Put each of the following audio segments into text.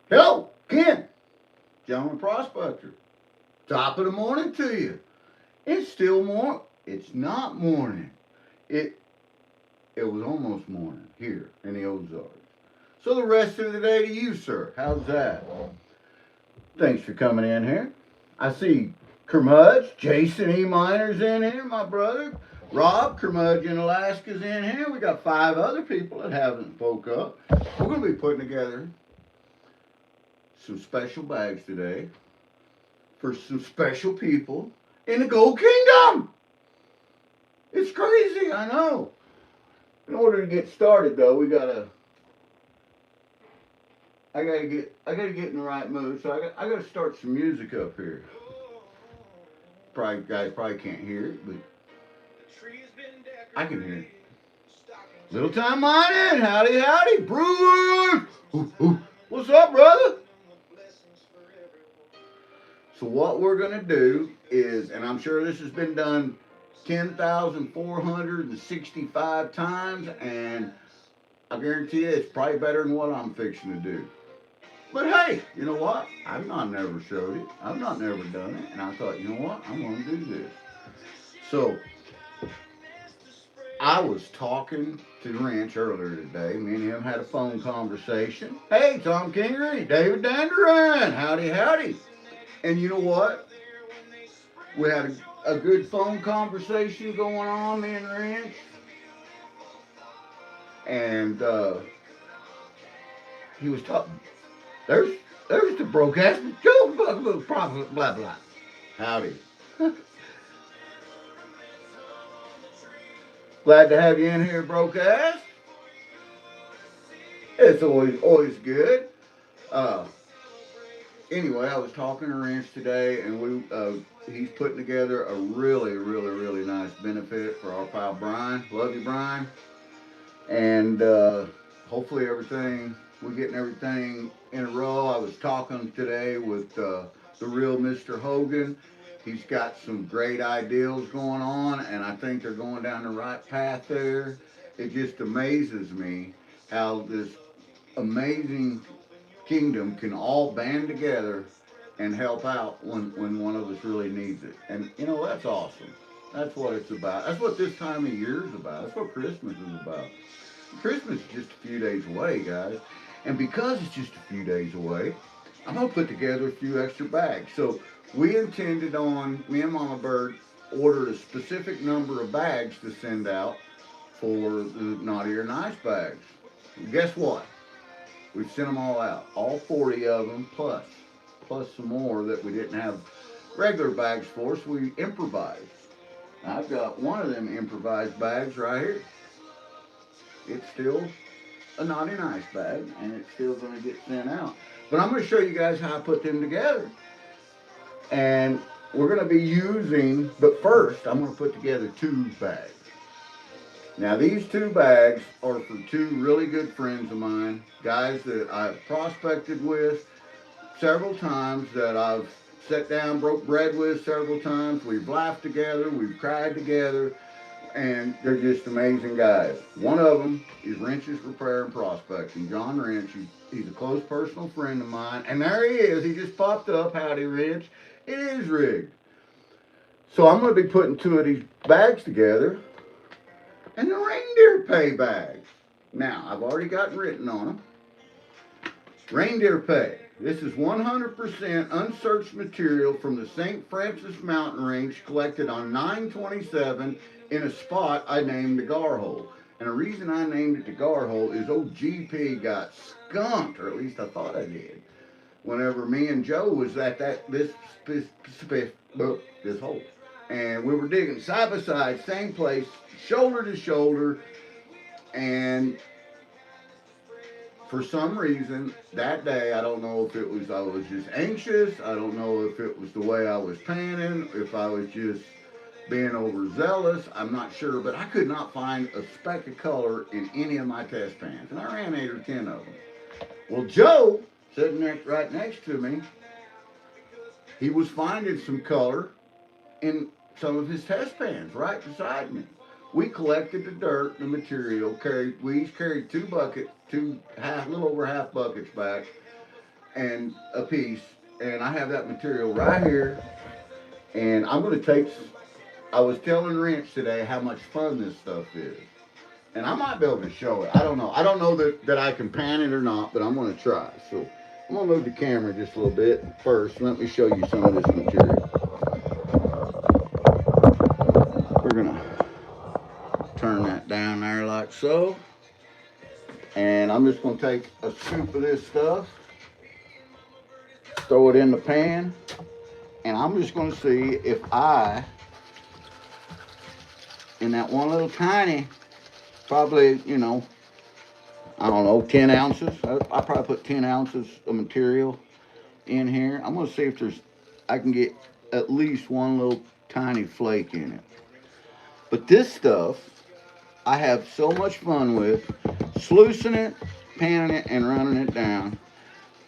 Hello, Ken, gentleman prospector. Top of the morning to you. It's still morning. It's not morning. It it was almost morning here in the Ozarks. So the rest of the day to you, sir. How's that? Thanks for coming in here. I see Kermudge, Jason E. Miner's in here, my brother. Rob, Kermudge in Alaska's in here. We got 5 other people that haven't spoke up. We're going to be putting together some special bags today for some special people in the Gold Kingdom. It's crazy, I know. In order to get started, though, I gotta get in the right mood. So I gotta start some music up here. Probably guys probably can't hear it, but I can hear it. Little time mining, howdy howdy, Bruce. Ooh, ooh. What's up, brother? So what we're gonna do is, and I'm sure this has been done 10,465 times, and I guarantee you it's probably better than what I'm fixing to do. But hey, you know what? I've not never showed it. I've not never done it, and I thought, you know what? I'm gonna do this. So I was talking to Ranch earlier today. Me and him had a phone conversation. Hey, Tom Kingery, David Danderin, howdy howdy. And you know what? We had a good phone conversation going on, me and Ranch. And he was talking. There's there's the broadcast. Joe blah blah blah. Howdy. Glad to have you in here, broadcast. It's always good. Uh, anyway, I was talking to Ranch today, and he's putting together a really nice benefit for our pal Brian. Love you, Brian. And hopefully we're getting everything in a row. I was talking today with the real Mr. Hogan. He's got some great ideals going on, and I think they're going down the right path there. It just amazes me how this amazing kingdom can all band together and help out when one of us really needs it. And you know, that's awesome. That's what it's about. That's what this time of year is about. That's what Christmas is about. Christmas is just a few days away, guys. And because it's just a few days away, I'm going to put together a few extra bags. So we intended on, me and Mama Bird ordered a specific number of bags to send out for the Naughty or Nice bags. And guess what? We've sent them all out. All 40 of them, plus some more that we didn't have regular bags for, so we improvised. I've got one of them improvised bags right here. It's still a Naughty Nice bag, and it's still going to get sent out. But I'm going to show you guys how I put them together. And we're going to be using, but first, I'm going to put together 2 bags. Now, these 2 bags are for 2 really good friends of mine, guys that I've prospected with several times, that I've sat down, broke bread with several times. We've laughed together, we've cried together, and they're just amazing guys. One of them is Wrenches Repair and Prospecting. John Wrench, he's a close personal friend of mine, and there he is. He just popped up. Howdy, Wrench. It is rigged. So I'm going to be putting 2 of these bags together, and the reindeer pay bags. Now, I've already got written on them. Reindeer pay. This is 100% unsearched material from the St. Francis mountain range collected on 9/27 in a spot I named the Gar Hole. And the reason I named it the Gar Hole is old GP got skunked, or at least I thought I did, whenever me and Joe was at this hole. And we were digging side by side, same place, shoulder to shoulder, and for some reason that day, I don't know if it was I was just anxious, I don't know if it was the way I was panning, if I was just being overzealous, I'm not sure, but I could not find a speck of color in any of my test pans, and I ran 8 or 10 of them. Well, Joe, sitting right next to me, he was finding some color in some of his test pans right beside me. We collected the dirt, the material, we each carried 2 buckets, little over half buckets back, and a piece, and I have that material right here. And I'm going to take. I was telling Wrench today how much fun this stuff is, and I might be able to show it. I don't know. I don't know that I can pan it or not, but I'm going to try. So I'm going to move the camera just a little bit first. Let me show you some of this material. We're going to turn that down there like so. And I'm just going to take a scoop of this stuff, throw it in the pan, and I'm just going to see if in that one little tiny, probably, I don't know, 10 ounces. I probably put 10 ounces of material in here. I'm going to see if I can get at least one little tiny flake in it. But this stuff, I have so much fun with, sluicing it, panning it, and running it down.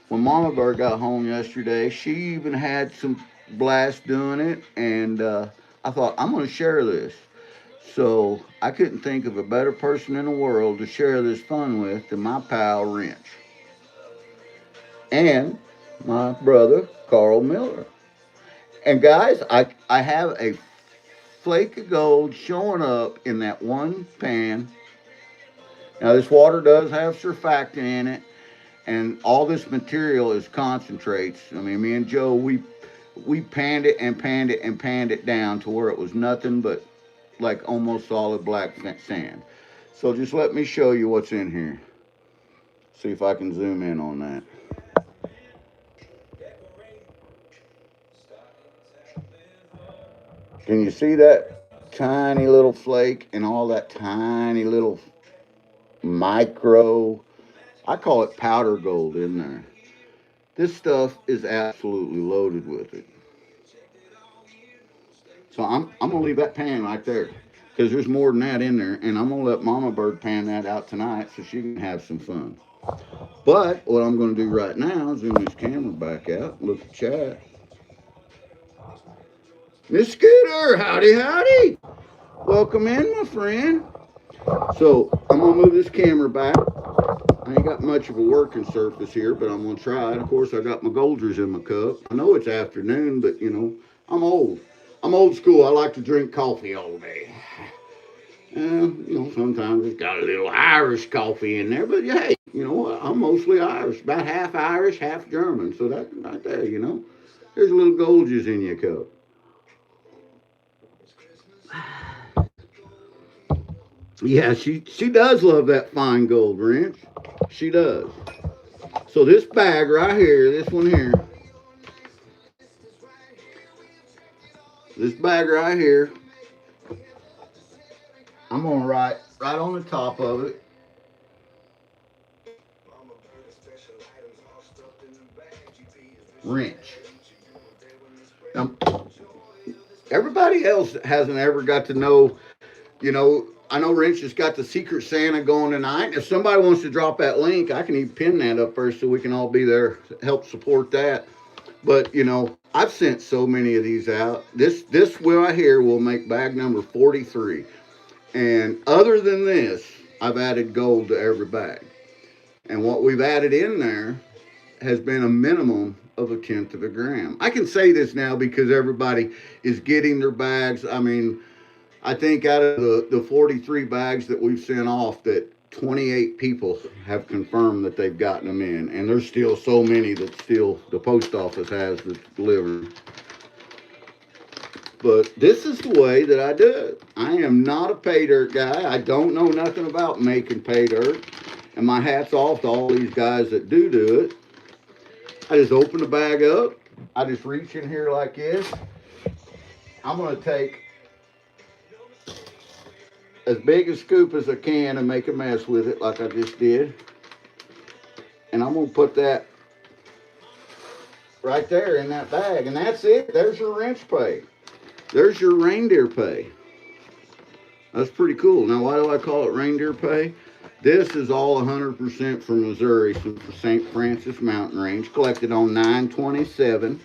When Mama Bird got home yesterday, she even had some blast doing it, and I thought, I'm going to share this. So I couldn't think of a better person in the world to share this fun with than my pal Wrench. And my brother, Carl Miller. And guys, I have a flake of gold showing up in that one pan. Now this water does have surfactant in it, and all this material is concentrates. I mean, me and Joe, we panned it and panned it and panned it down to where it was nothing but like almost solid black sand. So just let me show you what's in here. See if I can zoom in on that. Can you see that tiny little flake and all that tiny little micro, I call it powder gold in there. This stuff is absolutely loaded with it. So I'm going to leave that pan right there because there's more than that in there. And I'm going to let Mama Bird pan that out tonight so she can have some fun. But what I'm going to do right now is zoom this camera back out and look at chat. Miss Scooter, howdy, howdy. Welcome in, my friend. So I'm going to move this camera back. I ain't got much of a working surface here, but I'm going to try it. Of course, I got my Golders in my cup. I know it's afternoon, but, I'm old. I'm old school. I like to drink coffee all day. Sometimes it's got a little Irish coffee in there, but hey, I'm mostly Irish, about half Irish, half German. So that right there, there's a little Golders in your cup. Yeah, she does love that fine gold, Wrench. She does. So this bag right here, this one here, this bag right here, I'm gonna write right on the top of it. Wrench. Now, everybody else hasn't ever got to know, I know Wrench has got the Secret Santa going tonight. If somebody wants to drop that link, I can even pin that up first so we can all be there to help support that. But, I've sent so many of these out. This right here will make bag number 43. And other than this, I've added gold to every bag. And what we've added in there has been a minimum of 1/10 of a gram. I can say this now because everybody is getting their bags. I mean, I think out of the 43 bags that we've sent off, that 28 people have confirmed that they've gotten them in. And there's still so many that still the post office has to deliver. But this is the way that I do it. I am not a pay dirt guy. I don't know nothing about making pay dirt. And my hat's off to all these guys that do it. I just open the bag up. I just reach in here like this. I'm going to take as big a scoop as I can and make a mess with it like I just did. And I'm going to put that right there in that bag. And that's it. There's your wrench pay. There's your reindeer pay. That's pretty cool. Now, why do I call it reindeer pay? This is all 100% from Missouri, from St. Francis Mountain Range, collected on 9/27.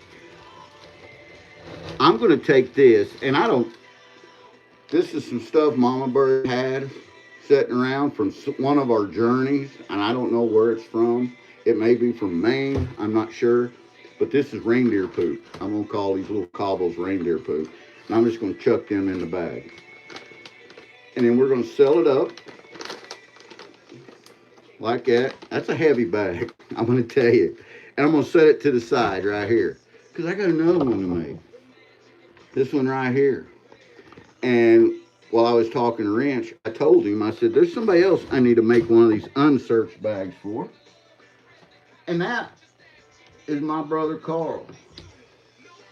I'm going to take this, and this is some stuff Mama Bird had sitting around from one of our journeys, and I don't know where it's from. It may be from Maine, I'm not sure. But this is reindeer poop. I'm going to call these little cobbles reindeer poop. And I'm just going to chuck them in the bag. And then we're going to sell it up like that. That's a heavy bag, I'm going to tell you. And I'm going to set it to the side right here. Because I got another one to make. This one right here. And while I was talking to Wrench, I told him, I said, there's somebody else I need to make one of these unsearched bags for. And that is my brother Carl.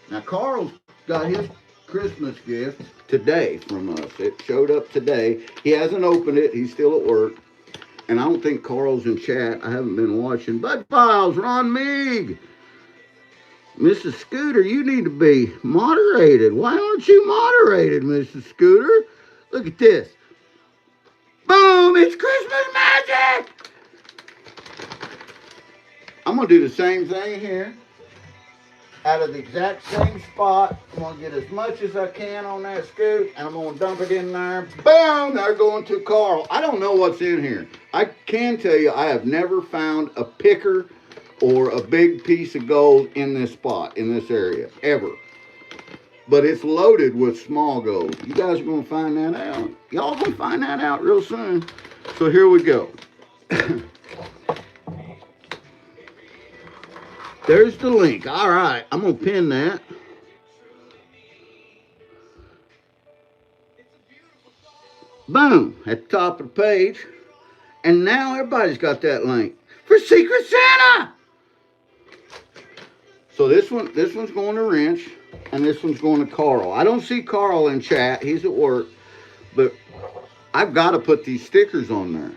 Now, Carl's got his Christmas gift today from us. It showed up today. He hasn't opened it. He's still at work. And I don't think Carl's in chat. I haven't been watching. Bud Files, Ron Meeg. Mrs. Scooter, you need to be moderated. Why aren't you moderated, Mrs. Scooter? Look at this. Boom! It's Christmas magic! I'm going to do the same thing here. Out of the exact same spot. I'm going to get as much as I can on that scoop, and I'm going to dump it in there. Boom! They're going to Carl. I don't know what's in here. I can tell you I have never found a picker or a big piece of gold in this spot, in this area, ever. But it's loaded with small gold. You guys are going to find that out. Y'all going to find that out real soon. So here we go. There's the link. All right, I'm going to pin that. Boom, at the top of the page. And now everybody's got that link for Secret Santa. So this one's going to Wrench, and this one's going to Carl. I don't see Carl in chat. He's at work. But I've got to put these stickers on there.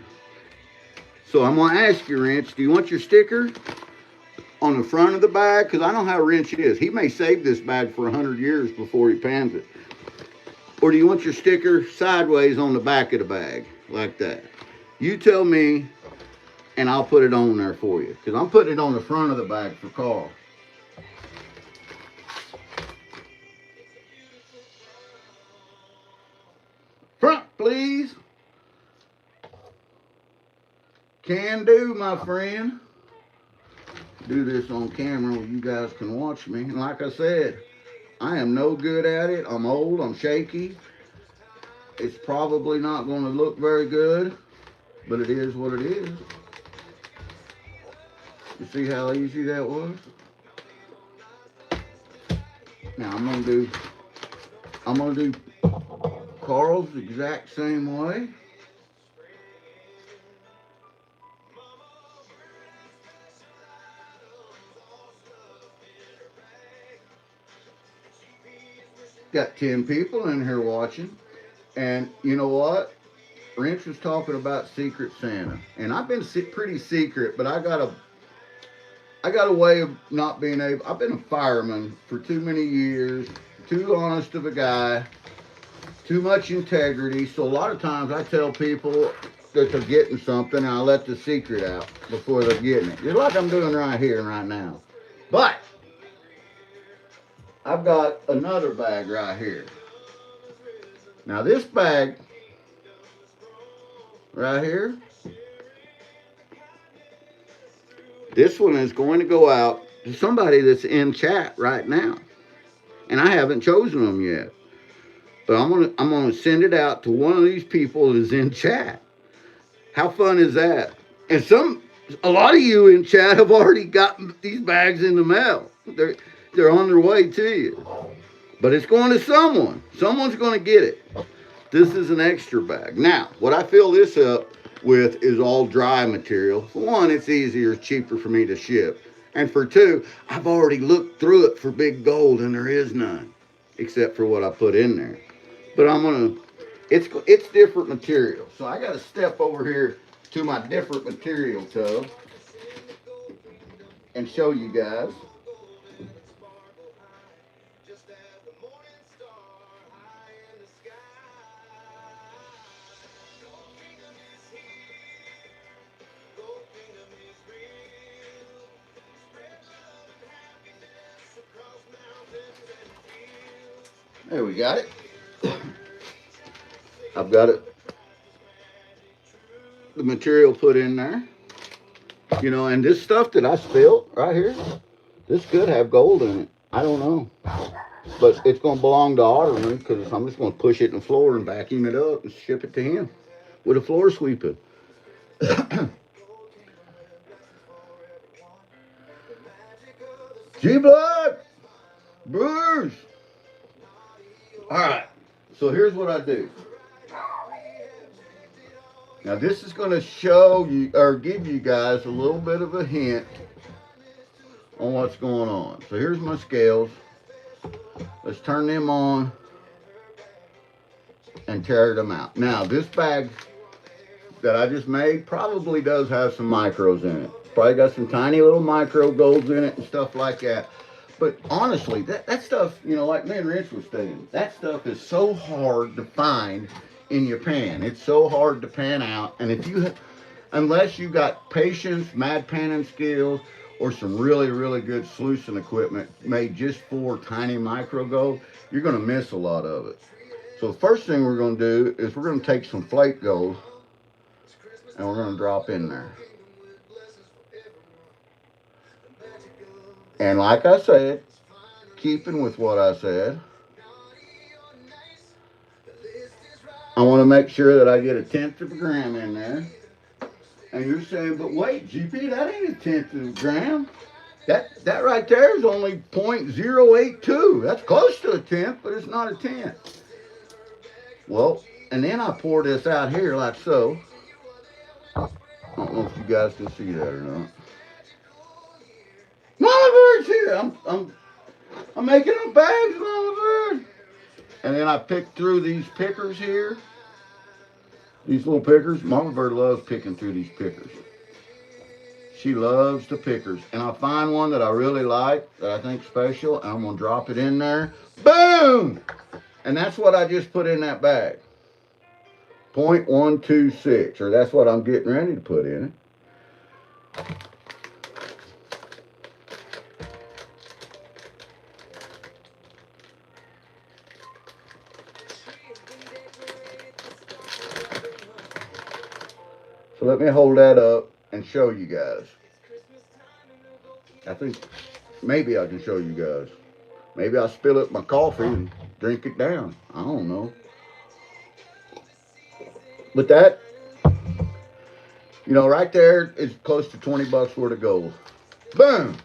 So I'm going to ask you, Wrench, do you want your sticker on the front of the bag? Because I know how Wrench is. He may save this bag for 100 years before he pans it. Or do you want your sticker sideways on the back of the bag, like that? You tell me, and I'll put it on there for you. Because I'm putting it on the front of the bag for Carl. Front, please. Can do, my friend. Do this on camera where you guys can watch me. And like I said, I am no good at it. I'm old. I'm shaky. It's probably not going to look very good, but it is what it is. You see how easy that was? Now I'm gonna do Carl's the exact same way. Got 10 people in here watching. And you know what? Wrench was talking about Secret Santa. And I've been pretty secret, but I got a way of not being able. I've been a fireman for too many years, too honest of a guy, too much integrity. So a lot of times I tell people that they're getting something and I let the secret out before they're getting it. Just like I'm doing right here and right now. But I've got another bag right here. Now this bag right here, this one is going to go out to somebody that's in chat right now. And I haven't chosen them yet. But I'm gonna send it out to one of these people that's in chat. How fun is that? And a lot of you in chat have already gotten these bags in the mail. They're on their way to you. But it's going to someone. Someone's going to get it. This is an extra bag. Now, what I fill this up with is all dry material. For one, it's easier, it's cheaper for me to ship. And for two, I've already looked through it for big gold and there is none. Except for what I put in there. But it's different material. So I got to step over here to my different material tub and show you guys. There we got it. I've got it. The material put in there. You know, and this stuff that I spilled right here, this could have gold in it. I don't know. But it's going to belong to Otterman because I'm just going to push it in the floor and vacuum it up and ship it to him with a floor sweeper. G-Blood! Bruce! Alright, so here's what I do. Now this is going to show you, or give you guys a little bit of a hint on what's going on. So here's my scales. Let's turn them on and tear them out. Now this bag that I just made probably does have some micros in it. Probably got some tiny little micro golds in it and stuff like that. But honestly, that stuff, you know, like me and Rich was saying, that stuff is so hard to find in your pan. It's so hard to pan out. And if you, unless you got patience, mad panning skills, or some really, really good sluicing equipment made just for tiny micro gold, you're going to miss a lot of it. So the first thing we're going to do is we're going to take some flake gold and we're going to drop in there. And like I said, keeping with what I said, I want to make sure that I get 1/10 of a gram in there. And you're saying, but wait, GP, that ain't 1/10 of a gram. That right there is only 0.082. That's close to 1/10, but it's not 1/10. Well, and then I pour this out here like so. I don't know if you guys can see that or not. Mama Bird's here. I'm making up bags, Mama Bird. And then I pick through these pickers here. These little pickers. Mama Bird loves picking through these pickers. She loves the pickers. And I find one that I really like, that I think special, and I'm going to drop it in there. Boom! And that's what I just put in that bag. 0.126, or that's what I'm getting ready to put in it. So let me hold that up and show you guys. I think maybe I can show you guys. Maybe I'll spill up my coffee and drink it down. I don't know. But that, you know, right there is close to 20 bucks worth of gold. Boom!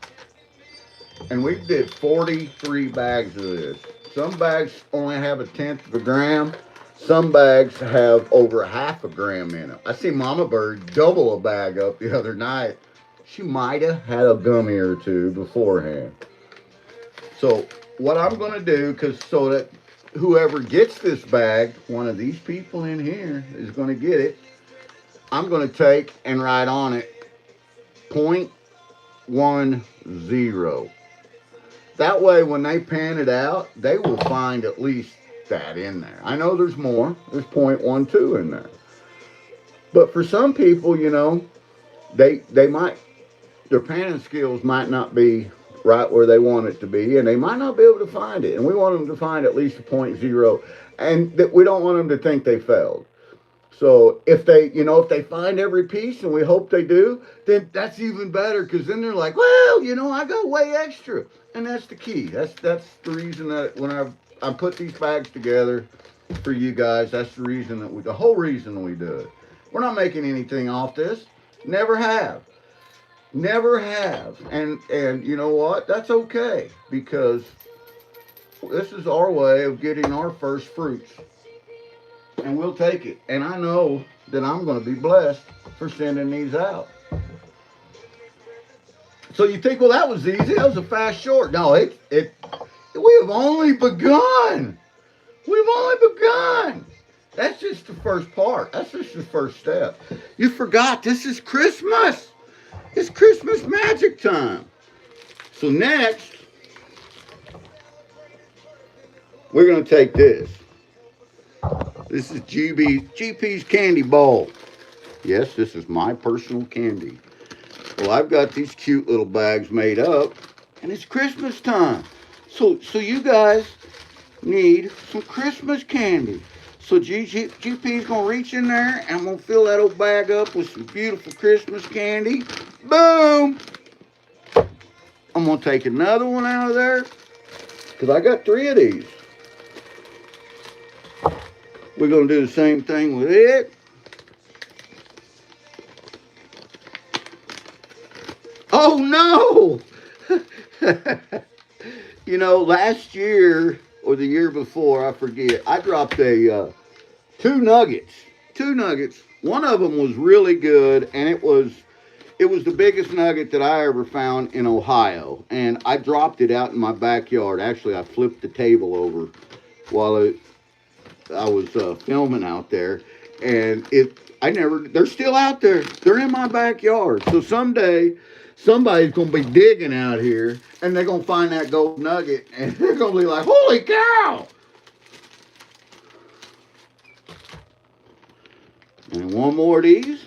And we did 43 bags of this. Some bags only have 1/10 of a gram. Some bags have over 1/2 a gram in them. I see Mama Bird double a bag up the other night. She might have had a gummy or two beforehand. So what I'm going to do, so that whoever gets this bag, one of these people in here is going to get it, I'm going to take and write on it 0.10. That way when they pan it out, they will find at least that in there. I know there's more. There's 0.12 in there. But for some people, you know, they might, their panning skills might not be right where they want it to be, and they might not be able to find it. And we want them to find at least a 0.0, and that we don't want them to think they failed. So if they, you know, if they find every piece, and we hope they do, then that's even better, because then they're like, well, you know, I got way extra. And that's the key. That's the reason that when I put these bags together for you guys, that's the reason that the whole reason we do it. We're not making anything off this. Never have. Never have. And you know what? That's okay, because this is our way of getting our first fruits. And we'll take it. And I know that I'm going to be blessed for sending these out. So you think, well, that was easy. That was a fast short. No, we have only begun. We've only begun. That's just the first part. That's just the first step. You forgot, this is Christmas. It's Christmas magic time. So next, we're going to take this. This is GP's candy ball. Yes, this is my personal candy. Well, I've got these cute little bags made up, and it's Christmas time. So you guys need some Christmas candy. So GP's going to reach in there, and I'm going to fill that old bag up with some beautiful Christmas candy. Boom. I'm going to take another one out of there because I got 3 of these. We're going to do the same thing with it. Oh no! You know, last year or the year before, I forget, I dropped a 2 nuggets. 2 nuggets. One of them was really good, and it was the biggest nugget that I ever found in Ohio, and I dropped it out in my backyard. Actually, I flipped the table over while I was filming out there, and they're still out there. They're in my backyard. So someday, somebody's gonna be digging out here, and they're gonna find that gold nugget, and they're gonna be like, "Holy cow!" And one more of these.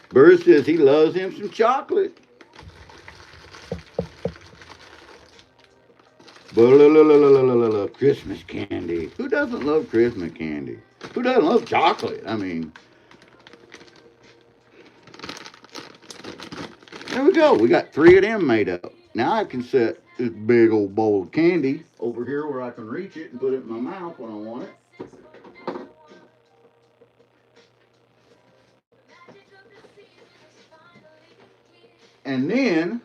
Bird says he loves him some chocolate. Christmas candy. Who doesn't love Christmas candy? Who doesn't love chocolate? I mean, there we go. We got 3 of them made up. Now I can set this big old bowl of candy over here where I can reach it and put it in my mouth when I want it. And then,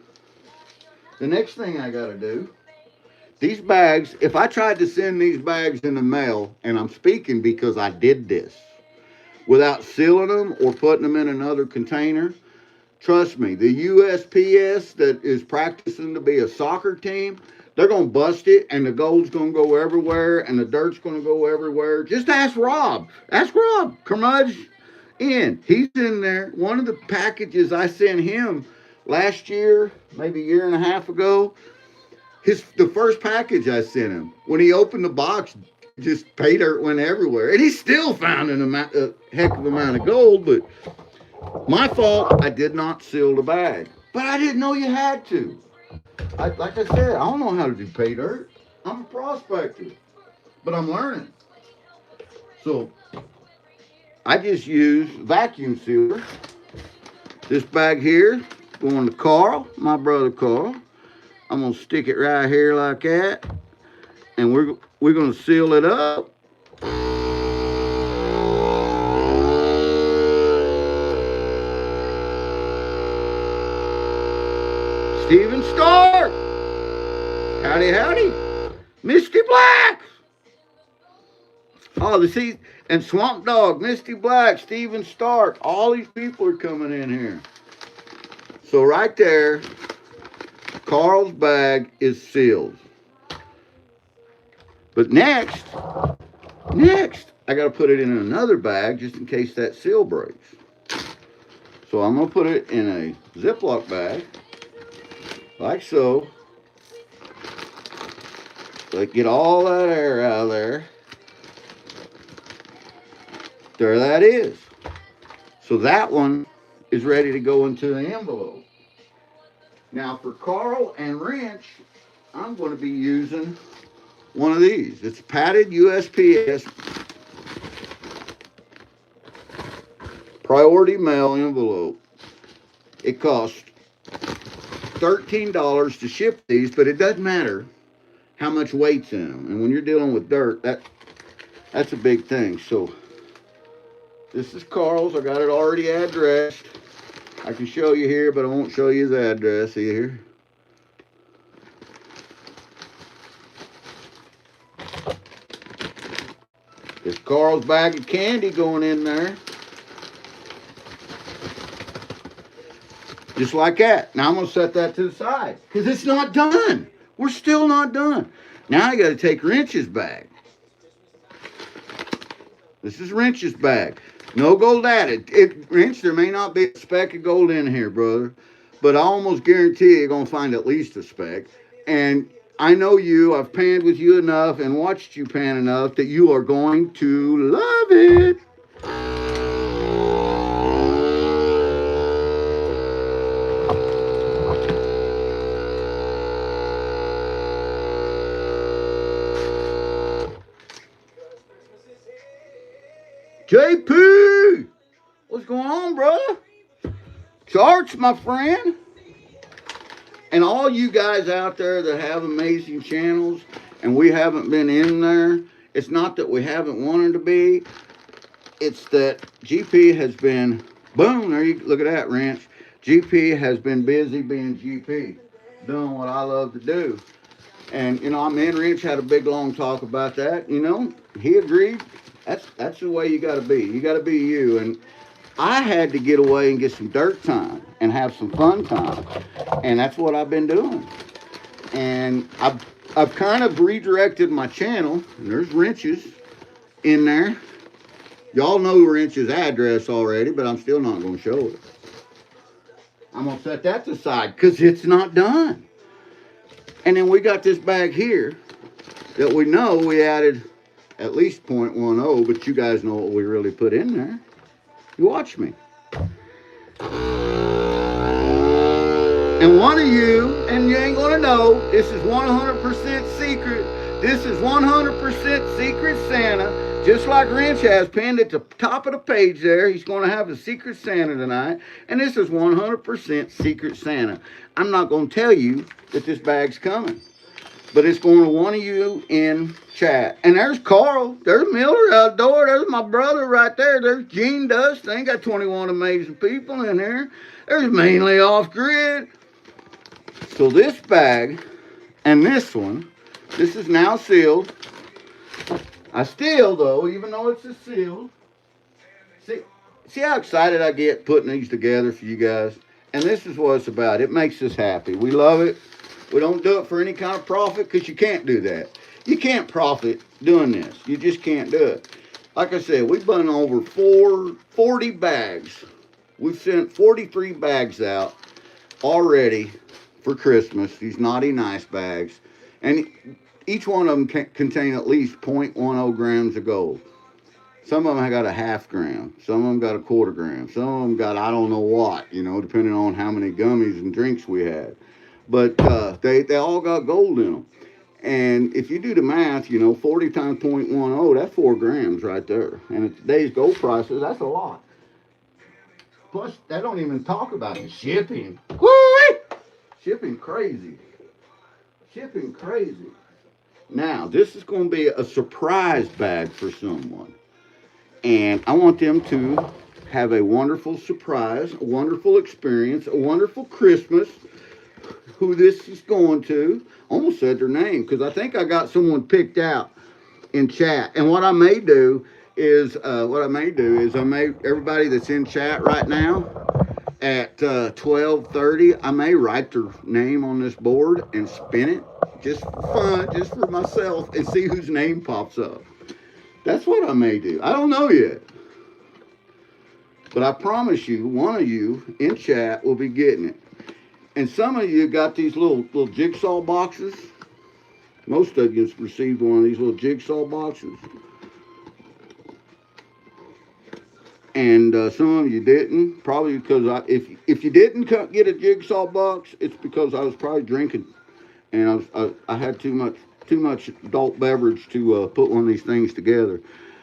the next thing I gotta do, these bags, if I tried to send these bags in the mail, and I'm speaking because I did this, without sealing them or putting them in another container, trust me, the USPS that is practicing to be a soccer team, they're going to bust it, and the gold's going to go everywhere, and the dirt's going to go everywhere. Just ask Rob. Ask Rob. Curmudge in. He's in there. One of the packages I sent him last year, maybe a year and a half ago, the first package I sent him, when he opened the box, just pay dirt went everywhere. And he still found a heck of an amount of gold, but my fault, I did not seal the bag. But I didn't know you had to. Like I said, I don't know how to do pay dirt. I'm a prospector, but I'm learning. So I just use vacuum sealer. This bag here, going to Carl, my brother Carl. I'm going to stick it right here like that. And we're going to seal it up. Steven Stark. Howdy, howdy. Misty Black. Oh, and Swamp Dog, Misty Black, Steven Stark. All these people are coming in here. So right there, Carl's bag is sealed. But next, I got to put it in another bag just in case that seal breaks. So I'm going to put it in a Ziploc bag, like so. Like, get all that air out of there. There that is. So that one is ready to go into the envelope. Now for Carl and Wrench, I'm going to be using one of these. It's padded USPS priority mail envelope. It costs $13 to ship these, but it doesn't matter how much weight's in them. And when you're dealing with dirt, that's a big thing. So this is Carl's. I got it already addressed. I can show you here, but I won't show you the address here. There's Carl's bag of candy going in there. Just like that. Now I'm going to set that to the side because it's not done. We're still not done. Now I got to take Wrench's bag. This is Wrench's bag. No gold added. Wrench, there may not be a speck of gold in here, brother, but I almost guarantee you're going to find at least a speck. And I know you. I've panned with you enough and watched you pan enough that you are going to love it. JP, What's going on, brother? Charts, my friend. And all you guys out there that have amazing channels and we haven't been in there, it's not that we haven't wanted to be. It's that GP has been, boom, there you look at that, Ranch. GP has been busy being GP, doing what I love to do. And, you know, me and Ranch had a big, long talk about that. You know, he agreed. That's the way you got to be. You got to be you. And I had to get away and get some dirt time and have some fun time. And that's what I've been doing. And I've kind of redirected my channel. And there's Wrenches in there. Y'all know Wrench's address already, but I'm still not going to show it. I'm going to set that to the side because it's not done. And then we got this bag here that we know we added at least 0.10, but you guys know what we really put in there. You watch me. And one of you, and you ain't going to know, this is 100% secret. This is 100% Secret Santa. Just like Wrench has pinned at the top of the page there. He's going to have a Secret Santa tonight. And this is 100% Secret Santa. I'm not going to tell you that this bag's coming. But it's going to one of you in chat. And there's Carl. There's Miller Outdoor. There's my brother right there. There's Gene Dust. They ain't got 21 amazing people in here. There's Mainly Off Grid. So this bag and this one, this is now sealed. I still, though, even though it's a sealed. See how excited I get putting these together for you guys? And this is what it's about. It makes us happy. We love it. We don't do it for any kind of profit because you can't do that. You can't profit doing this. You just can't do it. Like I said, we've done over 40 bags. We've sent 43 bags out already for Christmas. These naughty nice bags. And each one of them contain at least 0.10 grams of gold. Some of them got a half gram. Some of them got a quarter gram. Some of them got I don't know what, you know, depending on how many gummies and drinks we had. But they all got gold in them. And if you do the math, you know, 40 times 0.10, that's 4 grams right there. And at today's gold prices, that's a lot. Plus, they don't even talk about the shipping. Woo! Shipping crazy. Shipping crazy. Now, this is going to be a surprise bag for someone. And I want them to have a wonderful surprise, a wonderful experience, a wonderful Christmas. Who this is going to. Almost said their name because I think I got someone picked out in chat. And what I may do is I may everybody that's in chat right now at 12:30, I may write their name on this board and spin it just for fun, just for myself, and see whose name pops up. That's what I may do. I don't know yet. But I promise you, one of you in chat will be getting it. And some of you got these little jigsaw boxes. Most of you received one of these little jigsaw boxes. And some of you didn't. Probably because if you didn't get a jigsaw box, it's because I was probably drinking. And I had too much adult beverage to put one of these things together.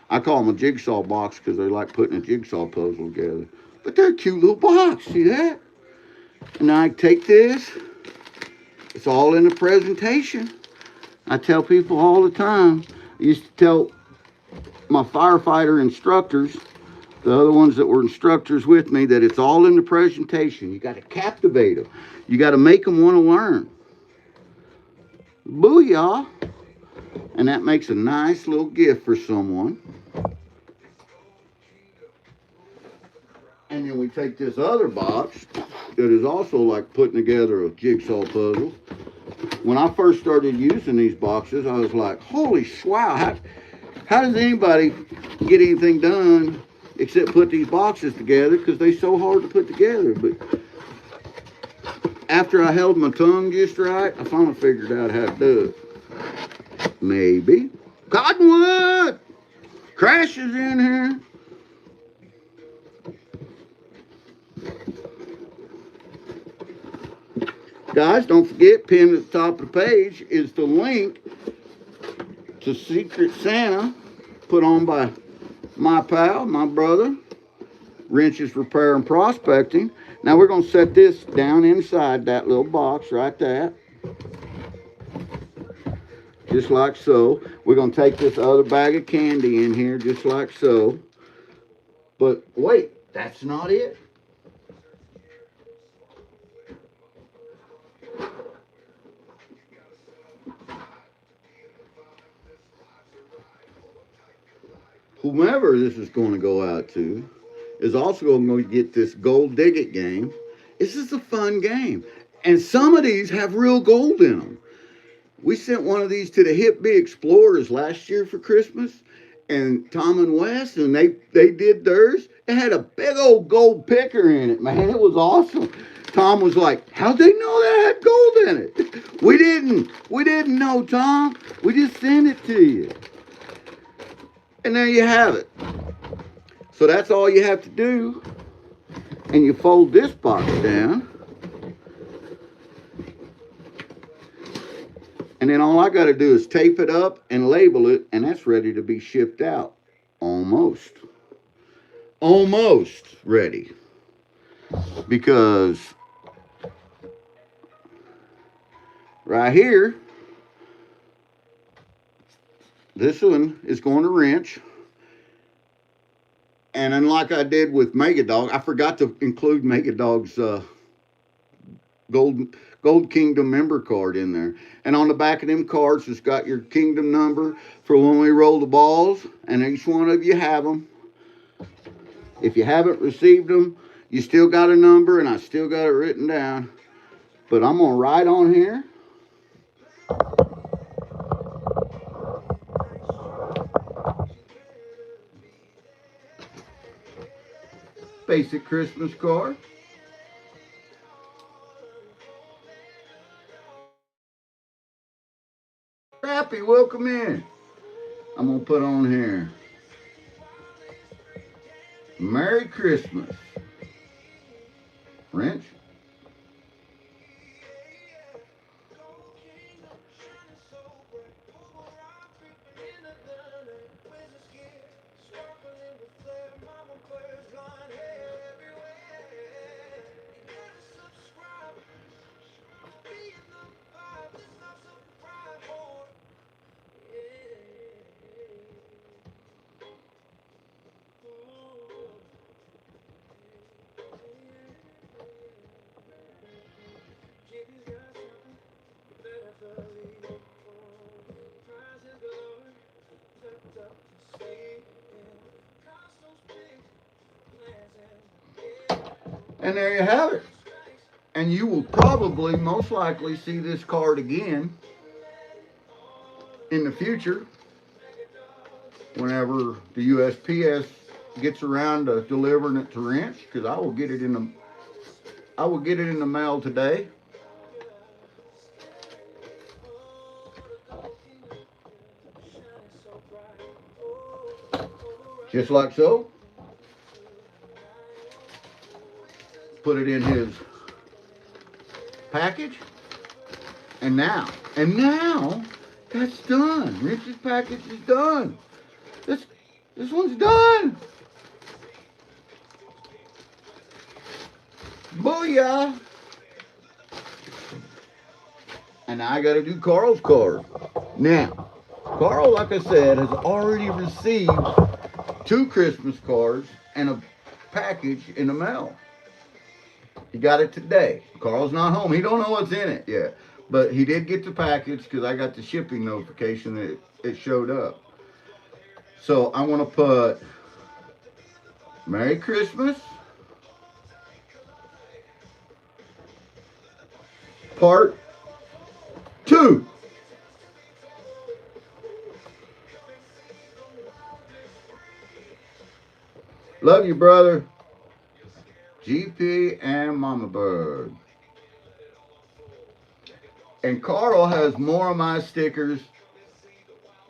I call them a jigsaw box because they like putting a jigsaw puzzle together. But they're a cute little box. See that? And I take this, it's all in the presentation. I tell people all the time, I used to tell my firefighter instructors, the other ones that were instructors with me, that it's all in the presentation. You got to captivate them. You got to make them want to learn. Booyah. And that makes a nice little gift for someone. And then we take this other box that is also like putting together a jigsaw puzzle. When I first started using these boxes, I was like, holy wow, how does anybody get anything done except put these boxes together? Because they're so hard to put together. But after I held my tongue just right, I finally figured out how to do it. Maybe. Cottonwood! Crashes in here. Guys, don't forget, pinned at the top of the page is the link to Secret Santa, put on by my pal, my brother, wrenches, repair, and prospecting. Now we're going to set this down inside that little box right there. Just like so. We're going to take this other bag of candy in here just like so. But wait, that's not it. Whomever this is going to go out to is also going to get this gold dig it game. This is a fun game. And some of these have real gold in them. We sent one of these to the Hip Big Explorers last year for Christmas, and Tom and Wes, and they did theirs. It had a big old gold picker in it, man. It was awesome. Tom was like, how'd they know that had gold in it? We didn't know, Tom. We just sent it to you. And there you have it. So that's all you have to do. And you fold this box down. And then all I got to do is tape it up and label it, and that's ready to be shipped out. Almost. Almost ready. Because right here, this one is going to wrench. And unlike I did with Megadog, I forgot to include Megadog's Gold Kingdom member card in there. And on the back of them cards, it's got your kingdom number for when we roll the balls. And each one of you have them. If you haven't received them, you still got a number, and I still got it written down. But I'm going to write on here. Basic Christmas card. Happy, welcome in. I'm going to put on here, Merry Christmas. Wrench. And there you have it. And you will probably, most likely, see this card again in the future whenever the USPS gets around to delivering it to Wrench, because I will get it in the mail today. Just like so. Put it in his package. And now, that's done. Wrench's package is done. This one's done. Booyah. And now I got to do Carl's card. Now, Carl, like I said, has already received 2 Christmas cards and a package in the mail. He got it today. Carl's not home. He don't know what's in it yet. But he did get the package because I got the shipping notification that it showed up. So I want to put Merry Christmas, Part 2. Love you, brother. GP and Mama Bird. And Carl has more of my stickers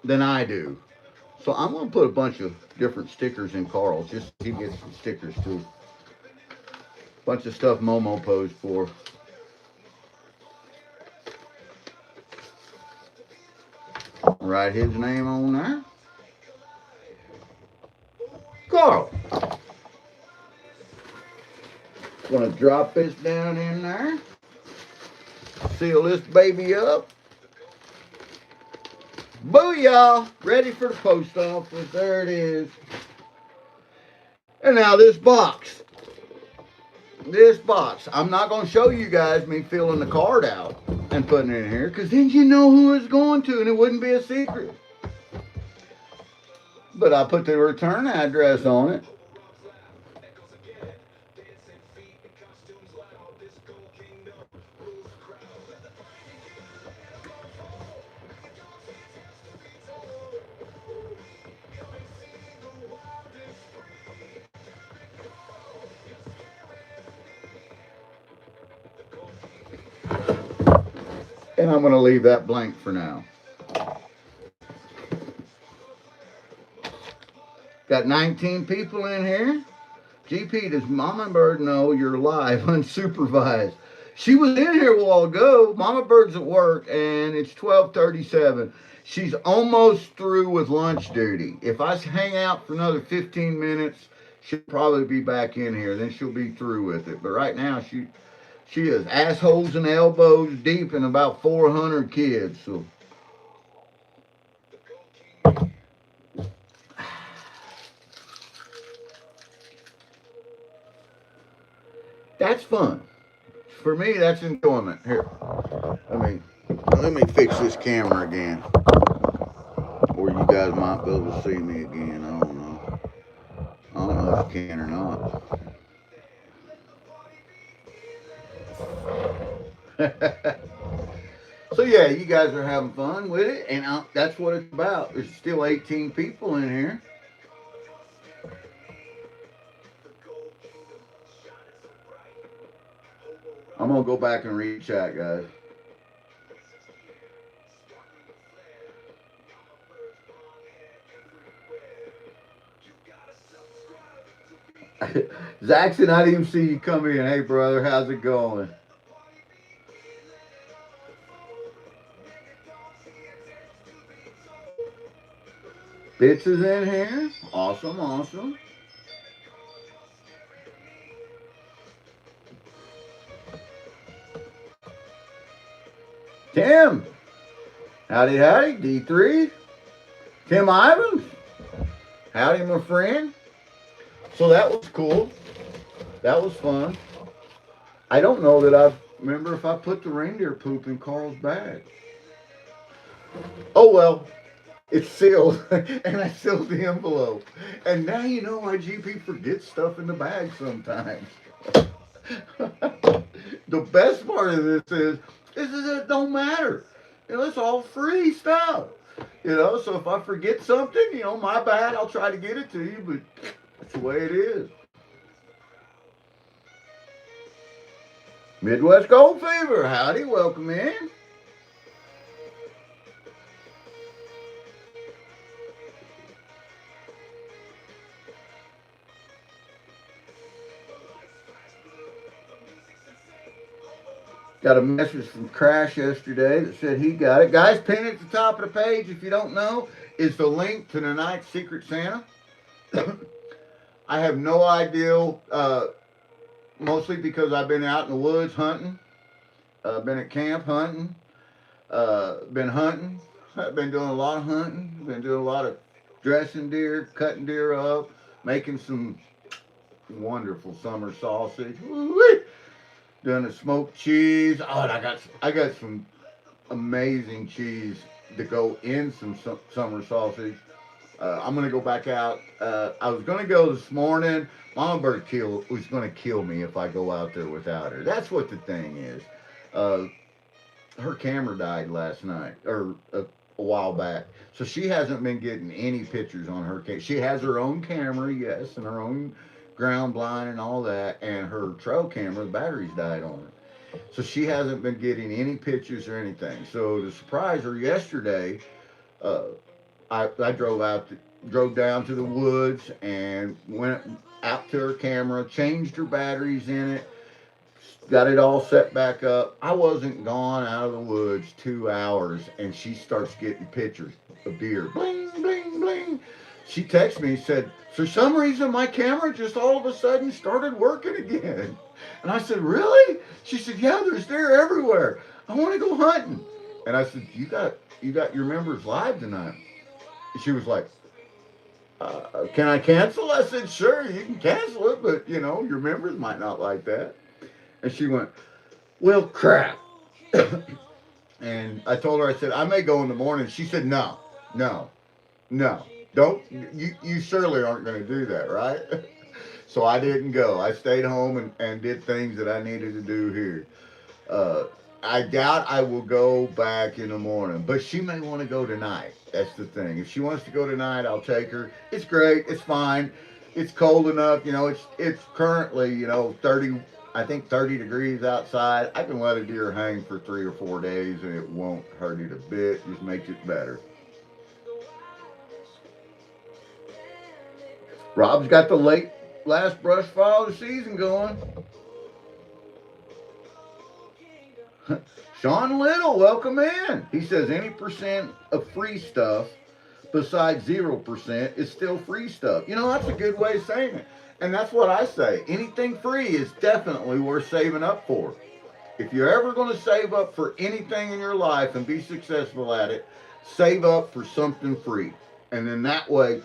than I do. So I'm going to put a bunch of different stickers in Carl's just so he gets some stickers too. Bunch of stuff Momo posed for. Write his name on there. Carl. Gonna drop this down in there. Seal this baby up. Booyah! Ready for the post office. There it is. And now this box. This box. I'm not going to show you guys me filling the card out and putting it in here because then you know who it's going to and it wouldn't be a secret. But I put the return address on it. And I'm going to leave that blank for now. Got 19 people in here. GP, does Mama Bird know you're live unsupervised? She was in here a while ago. Mama Bird's at work and it's 12:37. She's almost through with lunch duty. If I hang out for another 15 minutes, she'll probably be back in here. Then she'll be through with it. But right now, she is assholes and elbows deep in about 400 kids. So that's fun. For me, that's enjoyment. Here, let me fix this camera again, or you guys might be able to see me again. I don't know. I don't know if you can or not. So yeah, you guys are having fun with it, and that's what it's about. There's still 18 people in here. I'm gonna go back and read chat, guys. Zaxxon, I didn't even see you come in. Hey, brother, how's it going? Bits is in here. Awesome, awesome. Tim. Howdy, howdy. D3. Tim Ivans. Howdy, my friend. So that was cool. That was fun. I don't know that I remember if I put the reindeer poop in Carl's bag. Oh well, it's sealed, and I sealed the envelope. And now you know why GP forgets stuff in the bag sometimes. The best part of this is it don't matter. It's all free stuff. So if I forget something, my bad, I'll try to get it to you, but that's the way it is. Midwest Gold Fever, howdy, welcome in. Got a message from Crash yesterday that said he got it. Guys, pin at the top of the page, if you don't know, is the link to tonight's Secret Santa. I have no idea, mostly because I've been out in the woods hunting, been at camp hunting, been hunting. I've been doing a lot of hunting, been doing a lot of dressing deer, cutting deer up, making some wonderful summer sausage. Woo-wee. Doing a smoked cheese. Oh, and I got some amazing cheese to go in some summer sausage. I'm gonna go back out. I was gonna go this morning. Mama Bird was gonna kill me if I go out there without her. That's what the thing is. Her camera died last night or a while back, so she hasn't been getting any pictures on her camera. She has her own camera, yes, and her own ground blind and all that, and her trail camera, the batteries died on it. So she hasn't been getting any pictures or anything. So to surprise her yesterday, I drove down to the woods and went out to her camera, changed her batteries in it, got it all set back up. I wasn't gone out of the woods 2 hours, and she starts getting pictures of deer. Bling, bling, bling. she texted me and said, for some reason, my camera just all of a sudden started working again. And I said, really? She said, yeah, there's deer everywhere. I want to go hunting. And I said, you got your members live tonight. And she was like, can I cancel? I said, sure, you can cancel it, but your members might not like that. And she went, well, crap. And I told her, I said, I may go in the morning. She said, no, no, no. Don't, you surely aren't going to do that, right? So I didn't go. I stayed home and did things that I needed to do here. Uh, I doubt I will go back in the morning, but she may want to go tonight. That's the thing. If she wants to go tonight, I'll take her. It's great. It's fine. It's cold enough. It's currently 30. I think 30 degrees outside. I can let a deer hang for 3 or 4 days, and it won't hurt it a bit. Just makes it better. Rob's got the last brush file of the season going. Sean Little, welcome in. He says any percent of free stuff besides 0% is still free stuff. That's a good way of saying it. And that's what I say. Anything free is definitely worth saving up for. If you're ever going to save up for anything in your life and be successful at it, save up for something free. And then that way,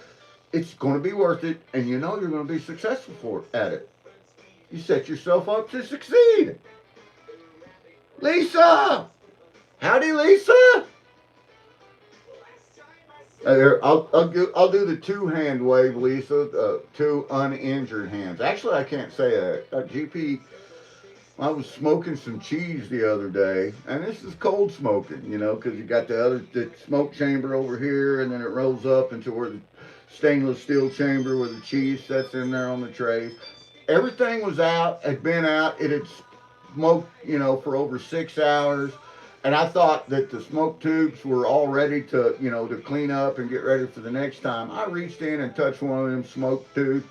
it's going to be worth it, and you're going to be successful at it. You set yourself up to succeed. Lisa! Howdy, Lisa! I'll do the two-hand wave, Lisa. Two uninjured hands. Actually, I can't say that. GP, I was smoking some cheese the other day, and this is cold smoking, because you got the smoke chamber over here, and then it rolls up into where the stainless steel chamber where the cheese sets in there on the trays. Everything was out, had been out. It had smoked, for over 6 hours. And I thought that the smoke tubes were all ready to, to clean up and get ready for the next time. I reached in and touched one of them smoke tubes.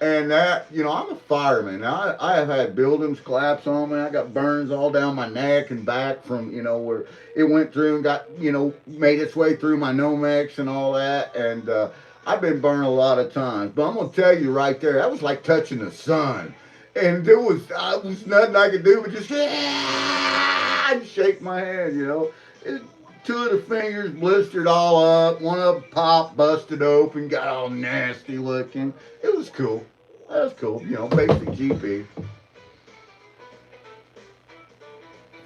And that, I'm a fireman. I have had buildings collapse on me. I got burns all down my neck and back from, where it went through and got, made its way through my Nomex and all that. And I've been burned a lot of times. But I'm going to tell you right there, that was like touching the sun. And there was nothing I could do but just shake my head, Two of the fingers blistered all up. One of them popped, busted open, got all nasty looking. It was cool. That was cool. Basic GP.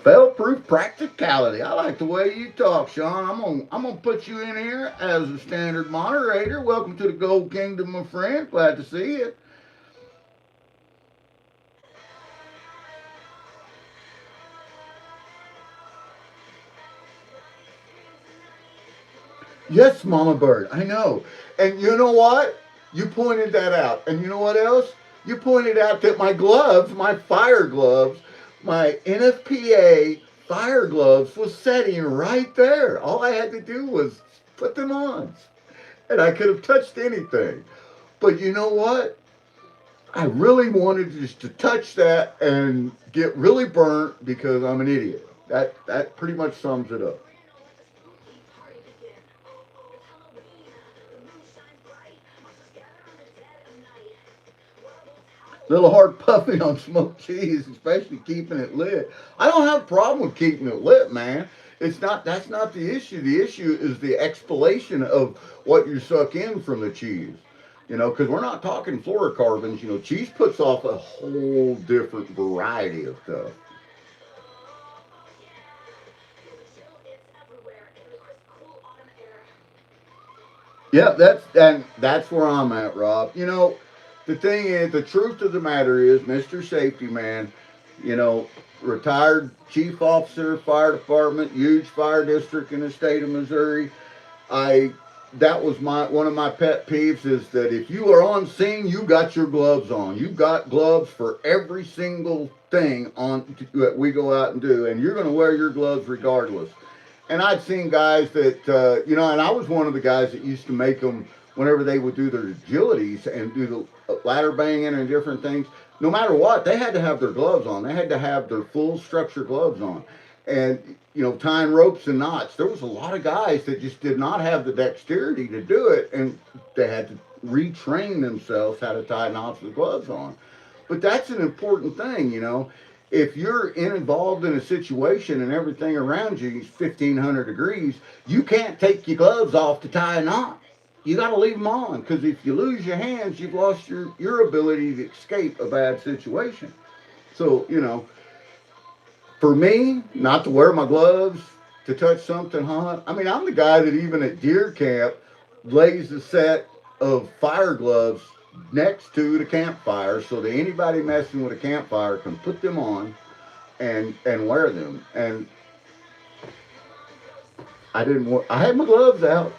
Fail-proof practicality. I like the way you talk, Sean. I'm gonna put you in here as a standard moderator. Welcome to the Gold Kingdom, my friend. Glad to see you. Yes, Mama Bird, I know. And you know what? You pointed that out. And you know what else? You pointed out that my gloves, my fire gloves, my NFPA fire gloves was setting right there. All I had to do was put them on. And I could have touched anything. But you know what? I really wanted just to touch that and get really burnt because I'm an idiot. That pretty much sums it up. Little hard puffing on smoked cheese, especially keeping it lit. I don't have a problem with keeping it lit, man. That's not the issue. The issue is the explanation of what you suck in from the cheese. Because we're not talking fluorocarbons. Cheese puts off a whole different variety of stuff. Yeah, that's where I'm at, Rob. The thing is, the truth of the matter is, Mr. Safety Man, retired chief officer, fire department, huge fire district in the state of Missouri. I that was one of my pet peeves is that if you are on scene, you got your gloves on. You got gloves for every single thing on that we go out and do, and you're going to wear your gloves regardless. And I'd seen guys that and I was one of the guys that used to make them whenever they would do their agilities and do the ladder banging and different things. No matter what, they had to have their gloves on. They had to have their full structure gloves on. and you know, tying ropes and knots. There was a lot of guys that just did not have the dexterity to do it, and they had to retrain themselves how to tie knots with gloves on. But that's an important thing, you know. If you're involved in a situation and everything around you is 1,500 degrees, you can't take your gloves off to tie a knot. You got to leave them on, because if you lose your hands, you've lost your ability to escape a bad situation. So, you know, for me, not to wear my gloves to touch something hot. I mean, I'm the guy that even at deer camp lays a set of fire gloves next to the campfire so that anybody messing with a campfire can put them on and wear them. And I didn't want. I had my gloves out.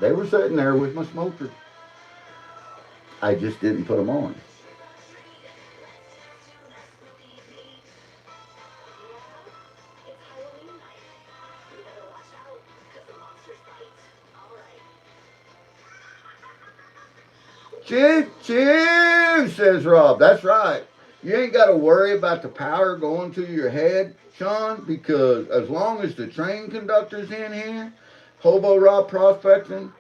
They were sitting there with my smoker. I just didn't put them on. Choo choo, says Rob. That's right. You ain't got to worry about the power going to your head, Sean, because as long as the train conductor's in here, Hobo Rob prospecting,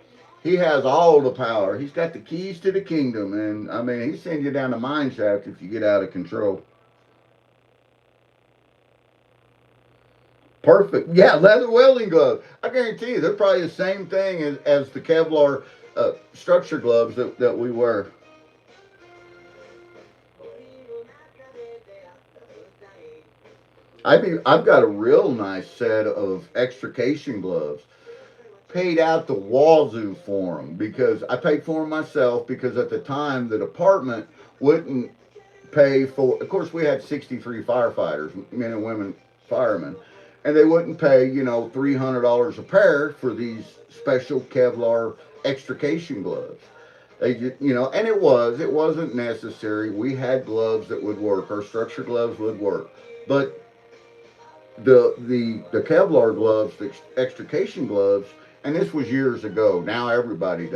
he has all the power. He's got the keys to the kingdom, and I mean, he sends you down the mine shaft if you get out of control. Perfect. Yeah, leather welding gloves. I guarantee you, they're probably the same thing as the Kevlar structure gloves that we wear. I've got a real nice set of extrication gloves. Paid out the wazoo for them because I paid for them myself because at the time the department wouldn't pay for. Of course, we had 63 firefighters, men and women firemen, and they wouldn't pay $300 a pair for these special Kevlar extrication gloves. They just, and it wasn't necessary. We had gloves that would work. Our structure gloves would work, but the Kevlar gloves, the extrication gloves, and this was years ago. Now everybody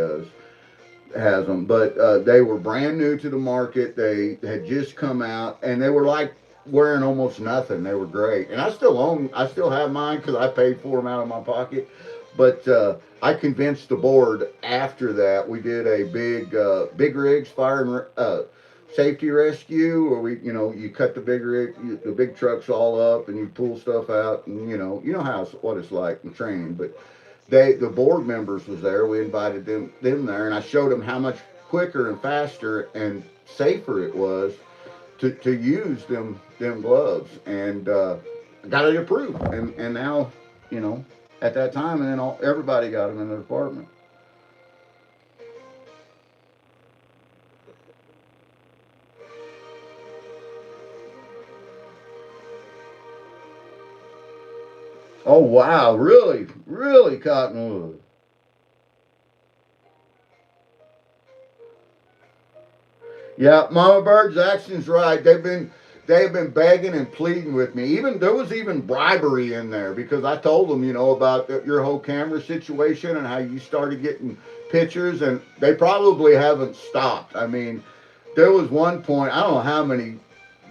has them, but they were brand new to the market. They had just come out, and they were like wearing almost nothing. They were great, and I still have mine because I paid for them out of my pocket. But I convinced the board after that. We did a big rigs fire and safety rescue, where you cut the the big trucks all up, and you pull stuff out, and how what it's like in training. But the board members was there. We invited them there, and I showed them how much quicker and faster and safer it was to use them gloves, and got it approved. And now at that time, and then everybody got them in the department. Oh wow, really, really cottonwood. Yeah, Mama Bird Jackson's right. They've been begging and pleading with me. Even there was even bribery in there because I told them, about your whole camera situation and how you started getting pictures, and they probably haven't stopped. I mean, there was one point, I don't know how many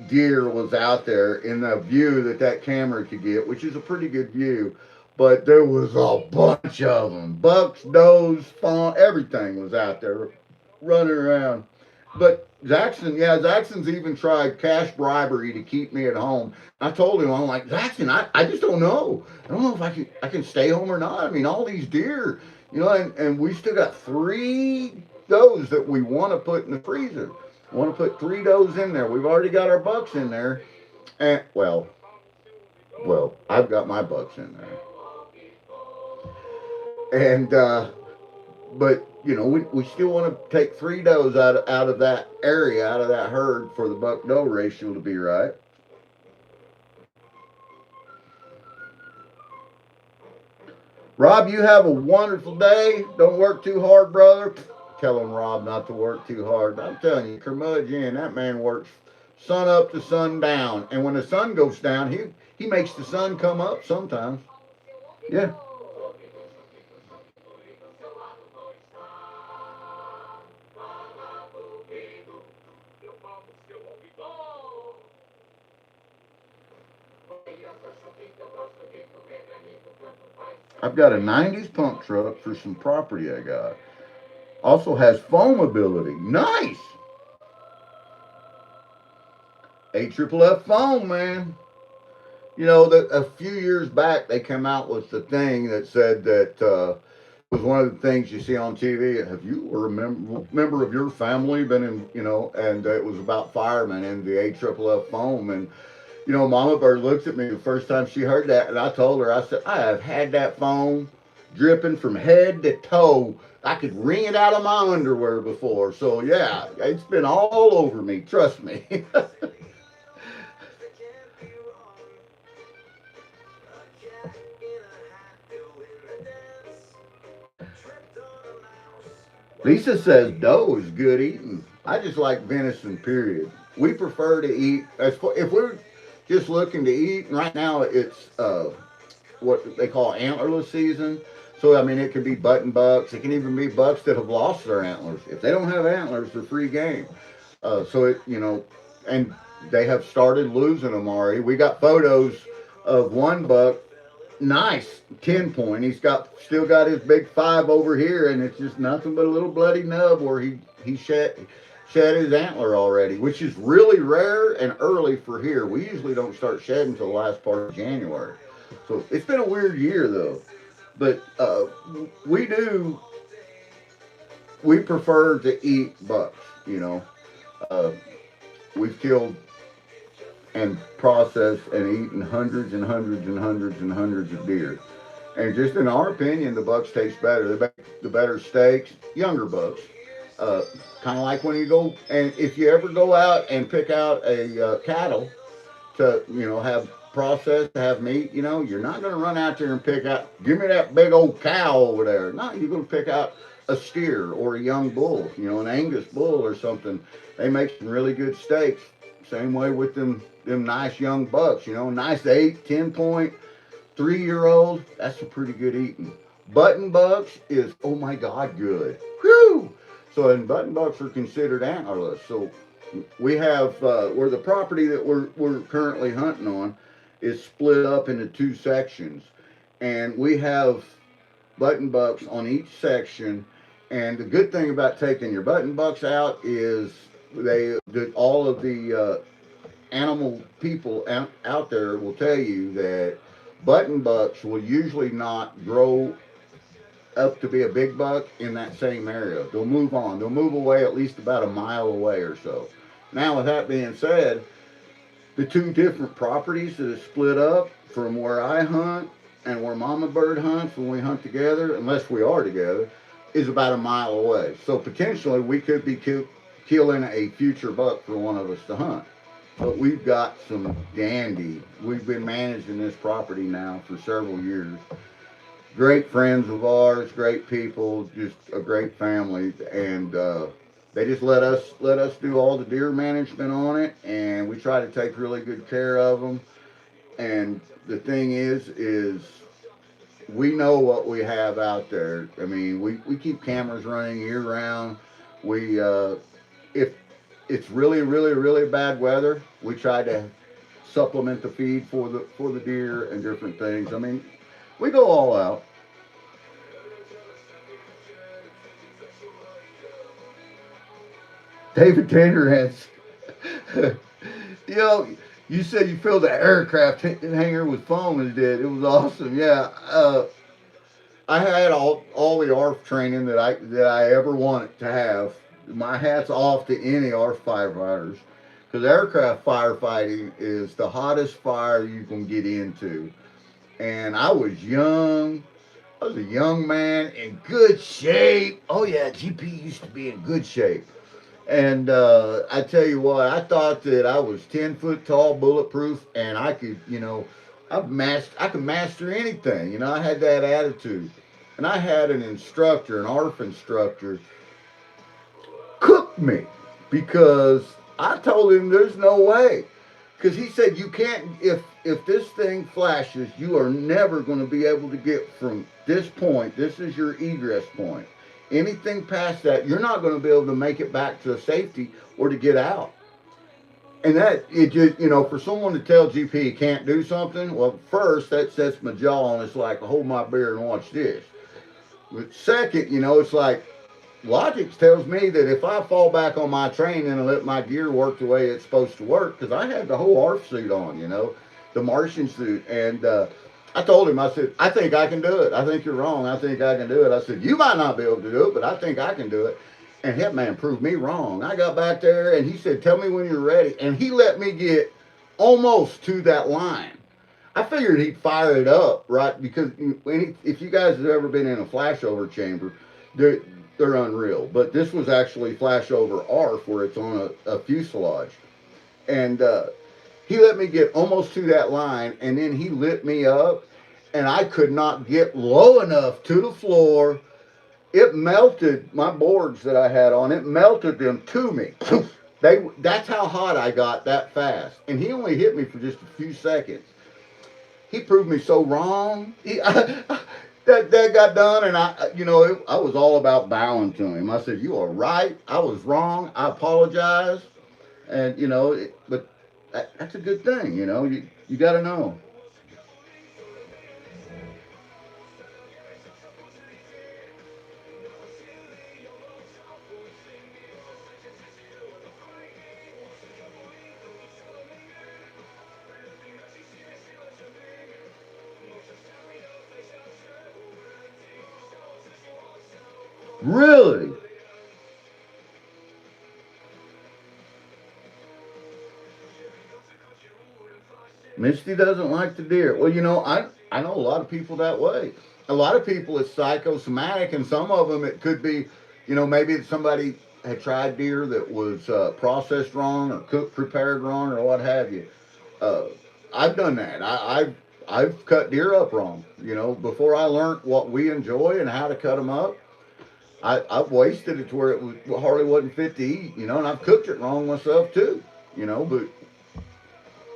deer was out there in the view that camera could get, which is a pretty good view. But there was a bunch of them. Bucks, does, fawn, everything was out there running around. But Jackson's even tried cash bribery to keep me at home. I told him, I'm like, Jackson, I just don't know. I don't know if I can stay home or not. I mean, all these deer, and we still got three does that we want to put in the freezer. Want to put three does in there. We've already got our bucks in there, and I've got my bucks in there, and but we still want to take three does out of that area, out of that herd for the buck doe ratio to be right. Rob, you have a wonderful day. Don't work too hard, brother. Telling Rob not to work too hard. I'm telling you, curmudgeon, that man works sun up to sun down. And when the sun goes down, he makes the sun come up sometimes. Yeah. I've got a 90s pump truck for some property I got. Also has foam ability. Nice. AFFF foam, man. You know, a few years back, they came out with the thing that said that was one of the things you see on TV. Have you or a member of your family been in, you know, and it was about firemen and the AFFF foam. And, you know, Mama Bird looked at me the first time she heard that, and I told her, I said, I have had that foam dripping from head to toe. I could wring it out of my underwear before. So, yeah, it's been all over me. Trust me. Lisa says dough is good eating. I just like venison, period. We prefer to eat, if we're just looking to eat, right now it's what they call antlerless season. So, I mean, it can be button bucks. It can even be bucks that have lost their antlers. If they don't have antlers, they're free game. So, it, you know, and they have started losing them already. We got photos of one buck, nice 10 point. He's got still got his big five over here, and it's just nothing but a little bloody nub where he shed his antler already, which is really rare and early for here. We usually don't start shedding until the last part of January. So it's been a weird year though. But we do we prefer to eat bucks. You know, uh, we've killed and processed and eaten hundreds and hundreds and hundreds and hundreds of deer. And just in our opinion, the bucks taste better. They make the better steaks, younger bucks. Uh, kind of like when you go, and if you ever go out and pick out a cattle to, you know, have processed, to have meat, you know, you're not going to run out there and pick out, give me that big old cow over there. No, you're going to pick out a steer or a young bull, you know, an Angus bull or something. They make some really good steaks. Same way with them nice young bucks, you know, nice 8, 10 point, 3-year old. That's a pretty good eating. Button bucks is, oh my God, good. Whew! So, and button bucks are considered antlerless. So we have, where the property that we're currently hunting on is split up into two sections. And we have button bucks on each section. And the good thing about taking your button bucks out is all of the animal people out there will tell you that button bucks will usually not grow up to be a big buck in that same area. They'll move on. They'll move away at least about a mile away or so. Now, with that being said, the two different properties that are split up from where I hunt and where Mama Bird hunts when we hunt together, unless we are together, is about a mile away. So potentially we could be killing a future buck for one of us to hunt. But we've got some dandy. We've been managing this property now for several years. Great friends of ours, great people, just a great family, and they just let us do all the deer management on it, and we try to take really good care of them. And the thing is we know what we have out there. I mean, we keep cameras running year round. We if it's really, really, really bad weather, we try to supplement the feed for the deer and different things. I mean, we go all out. David Tannerheads. You know, you said you filled the aircraft hangar with foam and did. It was awesome. Yeah. I had all the ARF training that I ever wanted to have. My hat's off to any ARF firefighters, because aircraft firefighting is the hottest fire you can get into. And I was young. I was a young man in good shape. Oh yeah, GP used to be in good shape. And I tell you what, I thought that I was 10 foot tall, bulletproof, and I could, you know, I could master anything. You know, I had that attitude. And I had an instructor, an ARF instructor, cook me because I told him there's no way. Because he said you can't, if this thing flashes, you are never going to be able to get from this point. This is your egress point. Anything past that, you're not going to be able to make it back to safety or to get out. And that, it just, for someone to tell GP he can't do something, well, first, that sets my jaw and it's like, hold my beer and watch this. But second, it's like, logic tells me that if I fall back on my training and let my gear work the way it's supposed to work, because I had the whole ARF suit on, the Martian suit, and I told him, I said, I think I can do it. I think you're wrong. I think I can do it. I said, you might not be able to do it, but I think I can do it. And that man proved me wrong. I got back there and he said, tell me when you're ready. And he let me get almost to that line. I figured he'd fire it up, right? Because if you guys have ever been in a flashover chamber, they're, they're unreal. But this was actually flashover ARF where it's on a fuselage. And he let me get almost to that line and then he lit me up and I could not get low enough to the floor. It melted my boards that I had on, it melted them to me. That's how hot I got that fast. And he only hit me for just a few seconds. He proved me so wrong. That got done, and I was all about bowing to him. I said, "You are right. I was wrong. I apologize." And but that's a good thing. You got to know. Really, Misty doesn't like the deer. Well, I know a lot of people that way. A lot of people it's psychosomatic, and some of them it could be, maybe somebody had tried deer that was processed wrong or cooked prepared wrong or what have you. Uh, I've done that. I've cut deer up wrong. Before I learned what we enjoy and how to cut them up, I've wasted it to where hardly wasn't fit to eat. And I've cooked it wrong myself too. But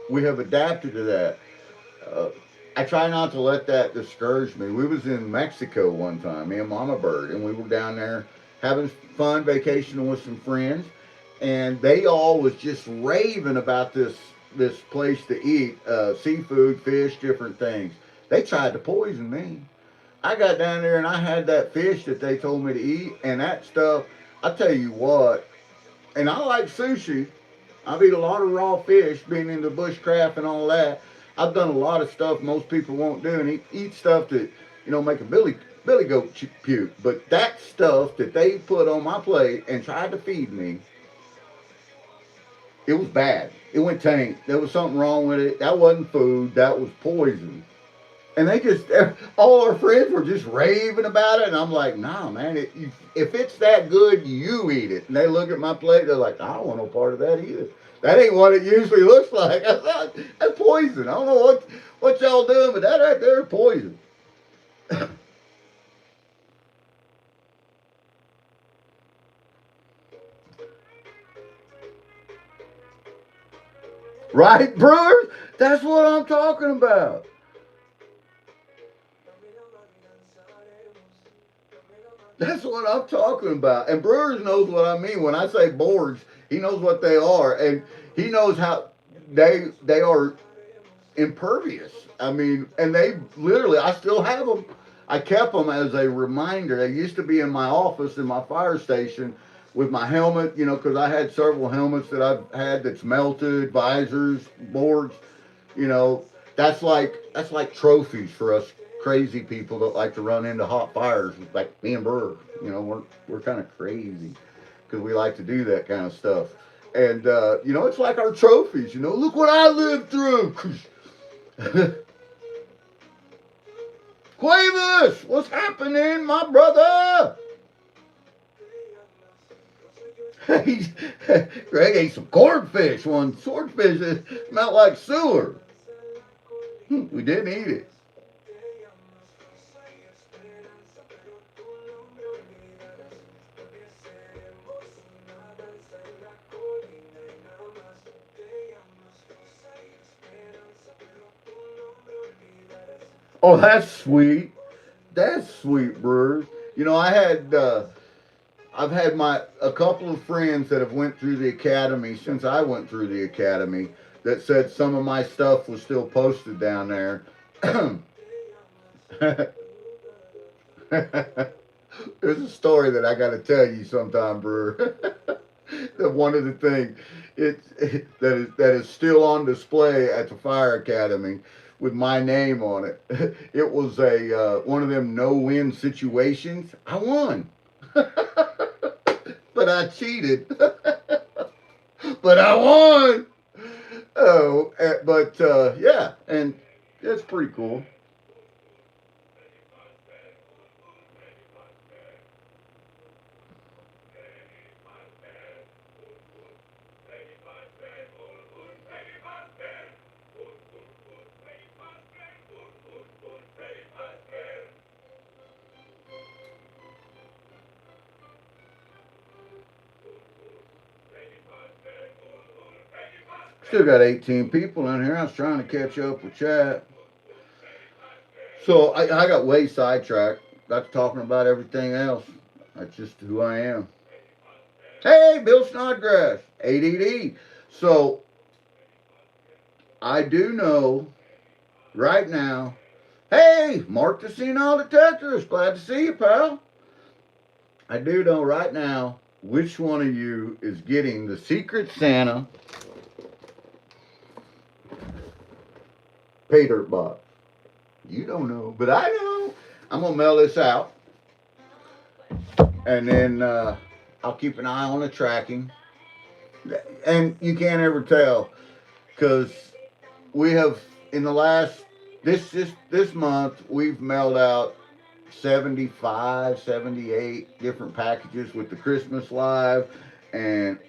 we have adapted to that. Uh, I try not to let that discourage me. We was in Mexico one time, me and Mama Bird, and we were down there having fun vacationing with some friends, and they all was just raving about this place to eat, seafood, fish, different things. They tried to poison me. I got down there and I had that fish that they told me to eat, and that stuff. I tell you what, and I like sushi. I've eaten a lot of raw fish, being into bushcraft and all that. I've done a lot of stuff most people won't do, and eat stuff that make a billy goat puke. But that stuff that they put on my plate and tried to feed me, it was bad. It went tank. There was something wrong with it. That wasn't food. That was poison. And they just all our friends were just raving about it, and I'm like, nah, man. If it's that good, you eat it. And they look at my plate, they're like, I don't want no part of that either. That ain't what it usually looks like. That's poison. I don't know what y'all doing, but that right there is poison. Right, brewers? That's what I'm talking about. That's what I'm talking about. And Brewers knows what I mean when I say boards. He knows what they are, and he knows how they are impervious. I mean, and they literally, I still have them. I kept them as a reminder. They used to be in my office in my fire station with my helmet, because I had several helmets that I've had that's melted, visors, boards, you know. That's like trophies for us crazy people that like to run into hot fires, like me and Burr. We're kind of crazy because we like to do that kind of stuff. And it's like our trophies. Look what I lived through. Cuevas, what's happening, my brother? Greg ate some cornfish. One swordfish that smelled like sewer. We didn't eat it. Oh, that's sweet. That's sweet, Brewers. I had I've had a couple of friends that have went through the academy since I went through the academy that said some of my stuff was still posted down there. There's a story that I got to tell you sometime, Brewer. That one of the things that is still on display at the fire academy with my name on it. It was a one of them no-win situations. I won, but I cheated. But I won. Oh, but yeah, and it's pretty cool. Still got 18 people in here. I was trying to catch up with chat. So I got way sidetracked. Got to talking about everything else. That's just who I am. Hey, Bill Snodgrass, ADD. So I do know right now. Hey, Mark the Senile Detectorist. Glad to see you, pal. I do know right now which one of you is getting the Secret Santa paydirt box. You don't know, but I know. I'm gonna mail this out, and then I'll keep an eye on the tracking. And you can't ever tell because we have in the last this month we've mailed out 75, 78 different packages with the Christmas live and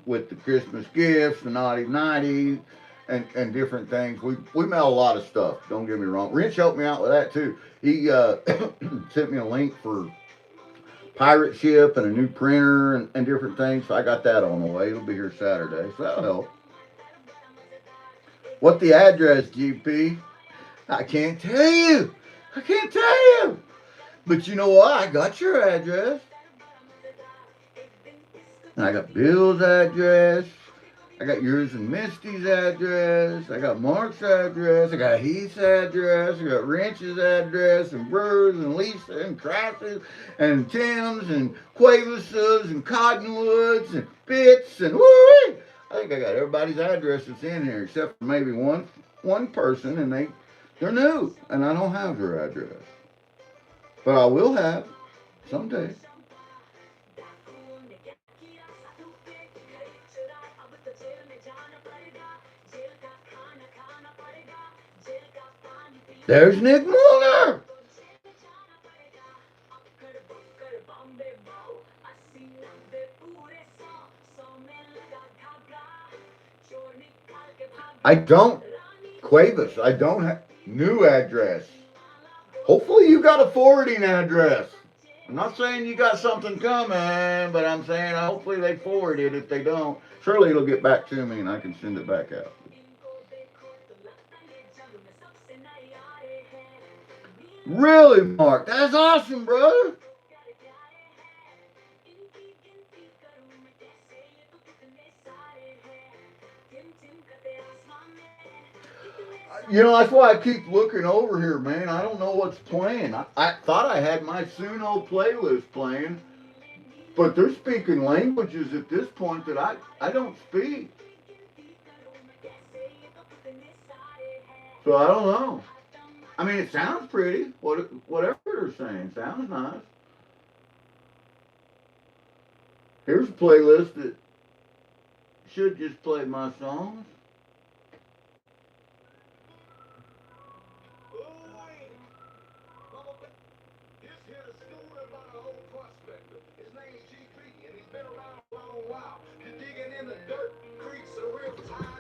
with the Christmas gifts, the naughty nighty, and different things. We mail a lot of stuff. Don't get me wrong. Rich helped me out with that too. He sent me a link for pirate ship and a new printer and different things. So I got that on the way. It'll be here Saturday, so that'll help. What the address, GP? I can't tell you. I can't tell you. But you know what? I got your address. And I got Bill's address. I got yours and Misty's address. I got Mark's address. I got Heath's address. I got Wrench's address and Brewer's and Lisa and Kratz's and Tim's and Quavis's and Cottonwood's and Bits and woo! I think I got everybody's address that's in here except for maybe one person and they're new and I don't have their address. But I will have someday. There's Nick Muller. I don't, Quavis, I don't have new address. Hopefully you got a forwarding address. I'm not saying you got something coming, but I'm saying hopefully they forward it. If they don't, surely it'll get back to me and I can send it back out. Really, Mark? That's awesome, brother. You know, that's why I keep looking over here, man. I don't know what's playing. I thought I had my Suno playlist playing, but they're speaking languages at this point that I don't speak. So I don't know. I mean, it sounds pretty. Whatever they're saying sounds nice. Here's a playlist that should just play my songs.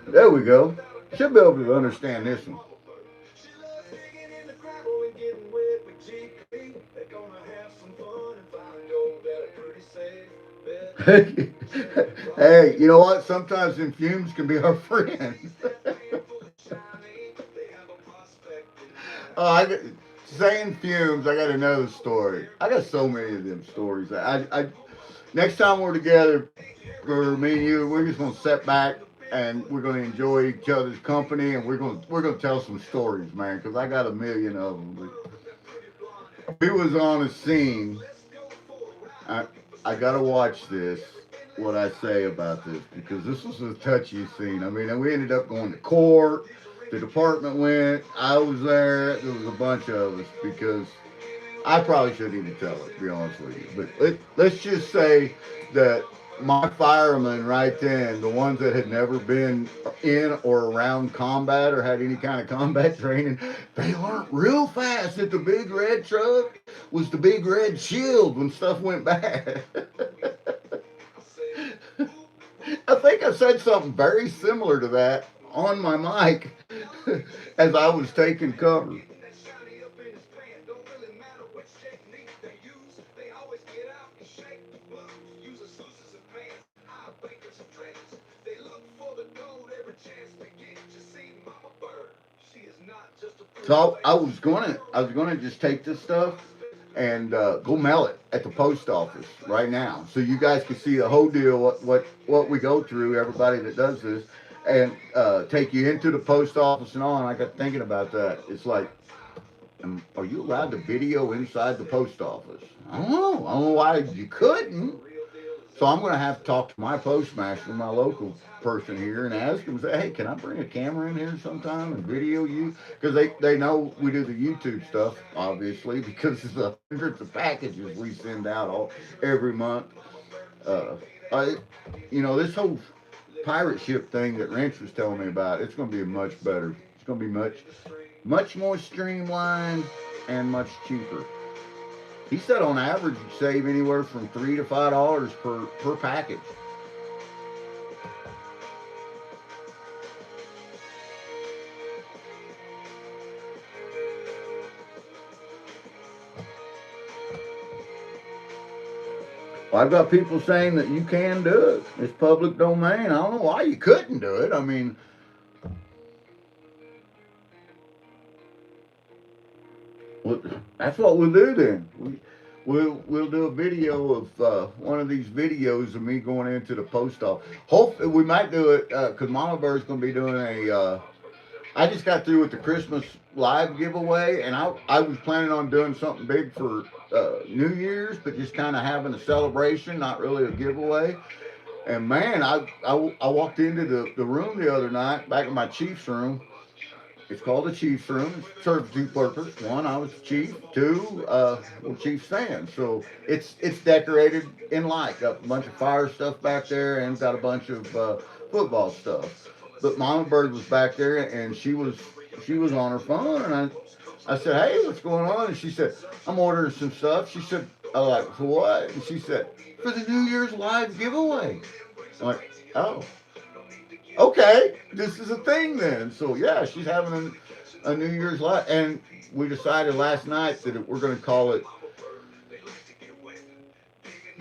There we go. Should be able to understand this one. Hey, you know what? Sometimes them fumes can be our friends. Oh, saying fumes, I got another story. I got so many of them stories. next time we're together, for me and you, we're just gonna sit back and we're gonna enjoy each other's company, and we're gonna tell some stories, man. Cause I got a million of them. But we was on a scene. I I gotta watch this. What I say about this, because this was a touchy scene. I mean, we ended up going to court. The department went. I was there. There was a bunch of us because I probably shouldn't even tell it, to be honest with you. But let's just say that my firemen right then, the ones that had never been in or around combat or had any kind of combat training, they learned real fast that the big red truck was the big red shield when stuff went bad. I think I said something very similar to that on my mic as I was taking cover. So I was gonna just take this stuff and go mail it at the post office right now, so you guys can see the whole deal, what we go through, everybody that does this, and take you into the post office and all. And I got thinking about that. It's like, are you allowed to video inside the post office? I don't know. I don't know why you couldn't. So I'm going to have to talk to my postmaster, my local person here, and ask him, say, hey, can I bring a camera in here sometime and video you? Because they know we do the YouTube stuff, obviously, because of the hundreds of packages we send out every month. Uh, I, this whole pirate ship thing that Ranch was telling me about, it's going to be much better. It's going to be much more streamlined and much cheaper. He said on average you save anywhere from $3 to $5 per package. Well, I've got people saying that you can do it. It's public domain. I don't know why you couldn't do it. I mean, well, that's what we'll do then. We'll do a video of one of these videos of me going into the post office. Hopefully, we might do it because Mama Bird's going to be doing a. I just got through with the Christmas live giveaway, and I was planning on doing something big for New Year's, but just kind of having a celebration, not really a giveaway. And man, I walked into the room the other night, back in my Chiefs room. It's called the Chiefs room. It serves two purposes. One, I was the chief. Two, we're Chiefs fans. So it's decorated in light. Got a bunch of fire stuff back there, and got a bunch of football stuff. But Mama Bird was back there, and she was on her phone, and I said, hey, what's going on? And she said, I'm ordering some stuff. She said, I was like, for what? And she said, for the New Year's live giveaway. I'm like, oh, okay, this is a thing then. So yeah, she's having a New Year's live, and we decided last night that we're going to call it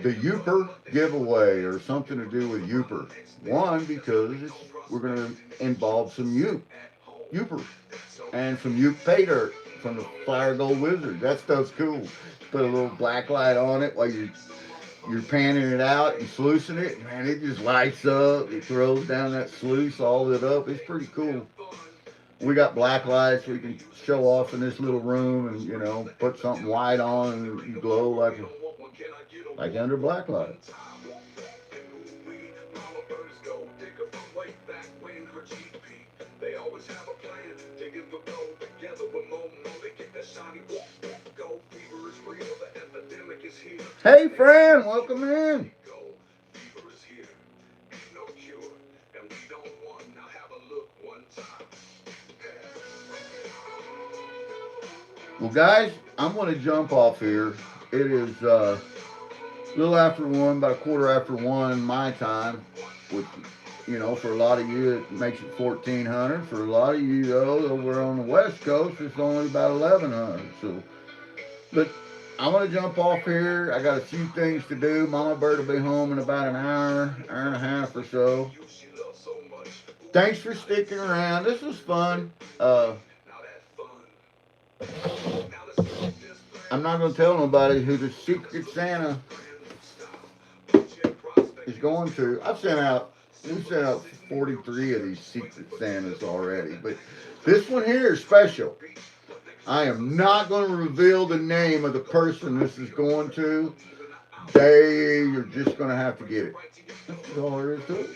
the Youper giveaway, or something to do with Youper. One, because we're going to involve some Youper and some paydirt from the Fire Gold Wizard. That stuff's cool. Put a little black light on it while you're panning it out and sluicing it. Man, it just lights up. It throws down that sluice all lit up. It's pretty cool. We got black lights we can show off in this little room, and put something white on and you glow like under black lights. Hey, friend, welcome in. Well, guys, I'm going to jump off here. It is a little after 1, about a quarter after 1 my time, which, for a lot of you, it makes it 1400. For a lot of you, though, over on the West Coast, it's only about 1100. So, but I'm going to jump off here. I got a few things to do. Mama Bird will be home in about an hour and a half or so. Thanks for sticking around. This was fun. I'm not going to tell nobody who the Secret Santa is going to. We've sent out 43 of these Secret Santas already, but this one here is special. I am not going to reveal the name of the person this is going to. You're just going to have to get it. That's all there is to it.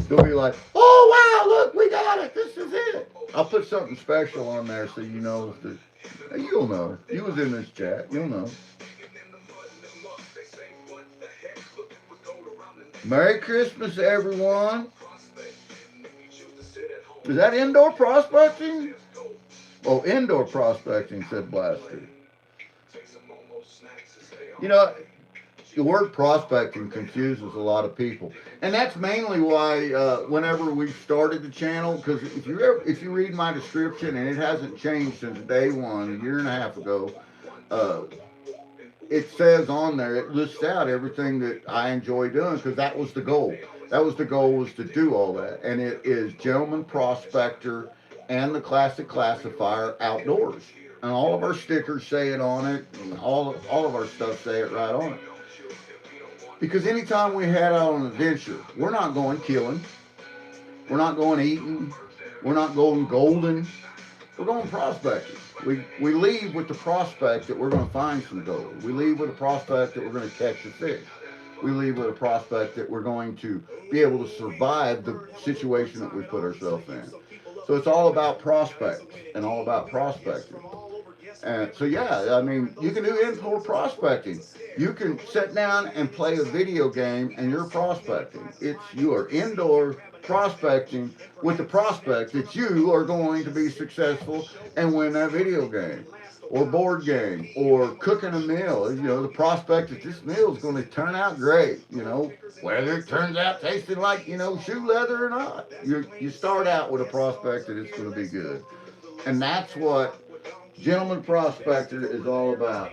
They'll be like, oh, wow, look, we got it. This is it. I'll put something special on there so you know that. You'll know. You was in this chat. You'll know. Merry Christmas, everyone. Is that indoor prospecting? Oh, indoor prospecting, said Blaster. You know, the word prospecting confuses a lot of people, and that's mainly why whenever we started the channel, because if you read my description, and it hasn't changed since day one, a year and a half ago, uh, it says on there, it lists out everything that I enjoy doing, because that was the goal. That was the goal, was to do all that, and it is Gentleman Prospector and the Classic Classifier outdoors, and all of our stickers say it on it, and all of our stuff say it right on it. Because anytime we head out on an adventure, we're not going killing, we're not going eating, we're not going golden, we're going prospecting. We leave with the prospect that we're going to find some gold. We leave with a prospect that we're going to catch a fish. We leave with a prospect that we're going to be able to survive the situation that we put ourselves in. So it's all about prospects and all about prospecting. And so yeah, I mean, you can do indoor prospecting. You can sit down and play a video game and you're prospecting. You are indoor prospecting with the prospect that you are going to be successful and win that video game or board game or cooking a meal. You know, the prospect that this meal is going to turn out great, you know, whether it turns out tasting like, you know, shoe leather or not. You start out with a prospect that it's going to be good. And that's what Gentleman Prospector is all about.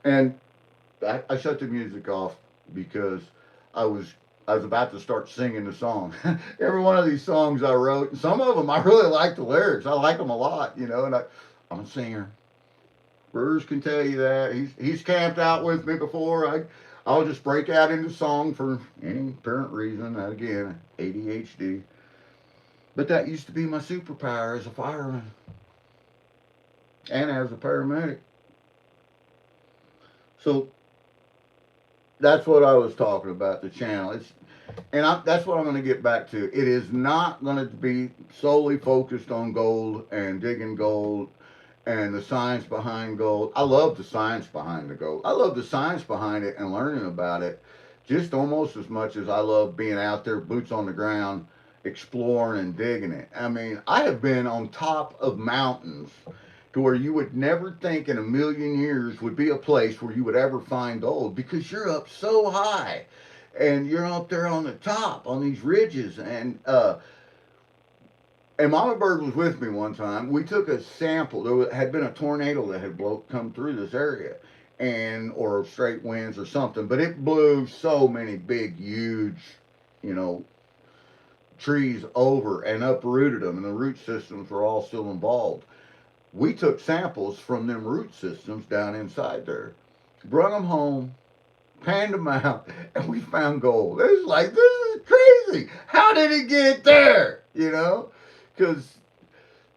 And I shut the music off because I was about to start singing the song. Every one of these songs I wrote, some of them I really like the lyrics. I like them a lot, you know. And I'm a singer. Bruce can tell you that. He's camped out with me before. I'll just break out into song for any apparent reason. Again, ADHD. But that used to be my superpower as a fireman and as a paramedic. So that's what I was talking about, the channel. That's what I'm going to get back to. It is not going to be solely focused on gold and digging gold and the science behind gold. I love the science behind the gold. I love the science behind it and learning about it just almost as much as I love being out there, boots on the ground, exploring and digging it. I mean, I have been on top of mountains to where you would never think in a million years would be a place where you would ever find gold, because you're up so high and you're up there on the top on these ridges. And Mama Bird was with me one time. We took a sample. There had been a tornado that had come through this area, or straight winds or something. But it blew so many big, huge, you know, trees over and uprooted them, and the root systems were all still involved. We took samples from them root systems down inside there, brought them home, panned them out, and we found gold. It was like, this is crazy. How did it get there? You know? Because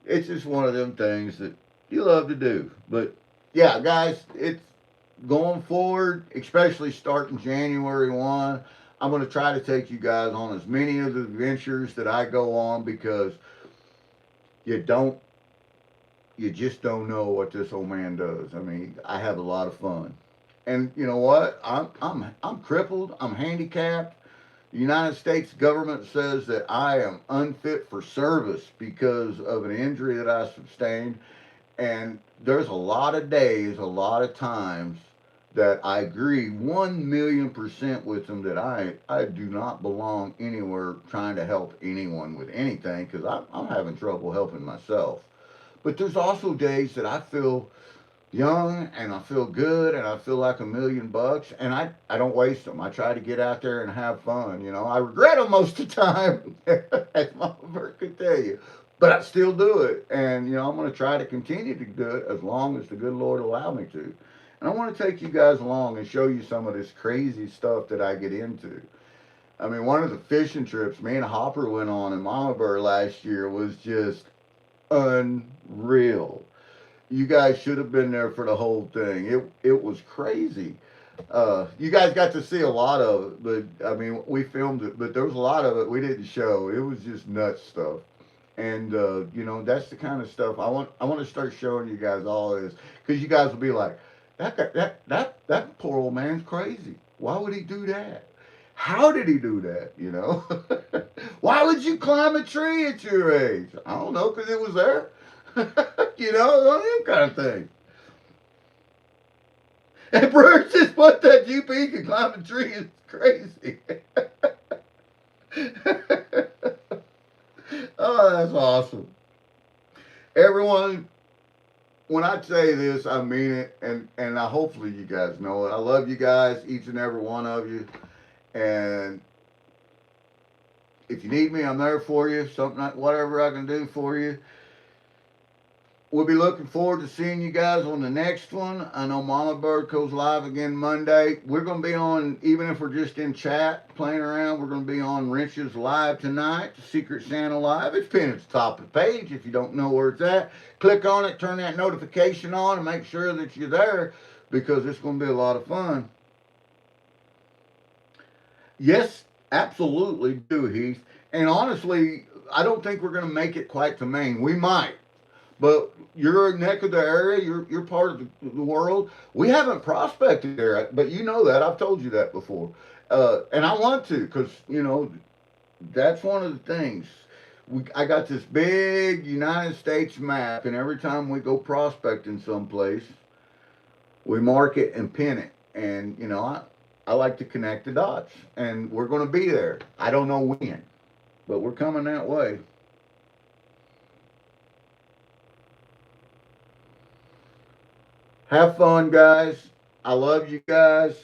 it's just one of them things that you love to do. But yeah, guys, it's going forward, especially starting January 1. I'm going to try to take you guys on as many of the adventures that I go on, because you just don't know what this old man does. I mean, I have a lot of fun. And you know what? I'm crippled. I'm handicapped. The United States government says that I am unfit for service because of an injury that I sustained. And there's a lot of days, a lot of times that I agree 1,000,000% with them that I do not belong anywhere trying to help anyone with anything, because I'm having trouble helping myself. But there's also days that I feel young and I feel good and I feel like $1,000,000 and I don't waste them. I try to get out there and have fun. You know, I regret them most of the time, as Mama Bird could tell you, but I still do it. And, you know, I'm going to try to continue to do it as long as the good Lord allow me to. And I want to take you guys along and show you some of this crazy stuff that I get into. I mean, one of the fishing trips me and Hopper went on in Mama Bird last year was just unreal. You guys should have been there for the whole thing. It was crazy. You guys got to see a lot of it, but I mean, we filmed it, but there was a lot of it we didn't show. It was just nuts stuff, and you know, that's the kind of stuff I want. I want to start showing you guys all of this because you guys will be like, that poor old man's crazy. Why would he do that? How did he do that? You know, why would you climb a tree at your age? I don't know, because it was there. You know, that kind of thing. And Bruce just put that GP can climb a tree is crazy. Oh, that's awesome. Everyone, when I say this, I mean it, and hopefully you guys know it. I love you guys, each and every one of you, and if you need me, I'm there for you. Something, whatever I can do for you. We'll be looking forward to seeing you guys on the next one. I know Mama Bird goes live again Monday. We're going to be on, even if we're just in chat playing around, we're going to be on Wrenches Live tonight, Secret Santa Live. It's pinned at the top of the page if you don't know where it's at. Click on it, turn that notification on, and make sure that you're there because it's going to be a lot of fun. Yes, absolutely do, Heath. And honestly, I don't think we're going to make it quite to Maine. We might. But your neck of the area, you're part of the world. We haven't prospected there, but you know that. I've told you that before. And I want to because, you know, that's one of the things. I got this big United States map, and every time we go prospecting someplace, we mark it and pin it. And, you know, I like to connect the dots, and we're going to be there. I don't know when, but we're coming that way. Have fun, guys. I love you guys.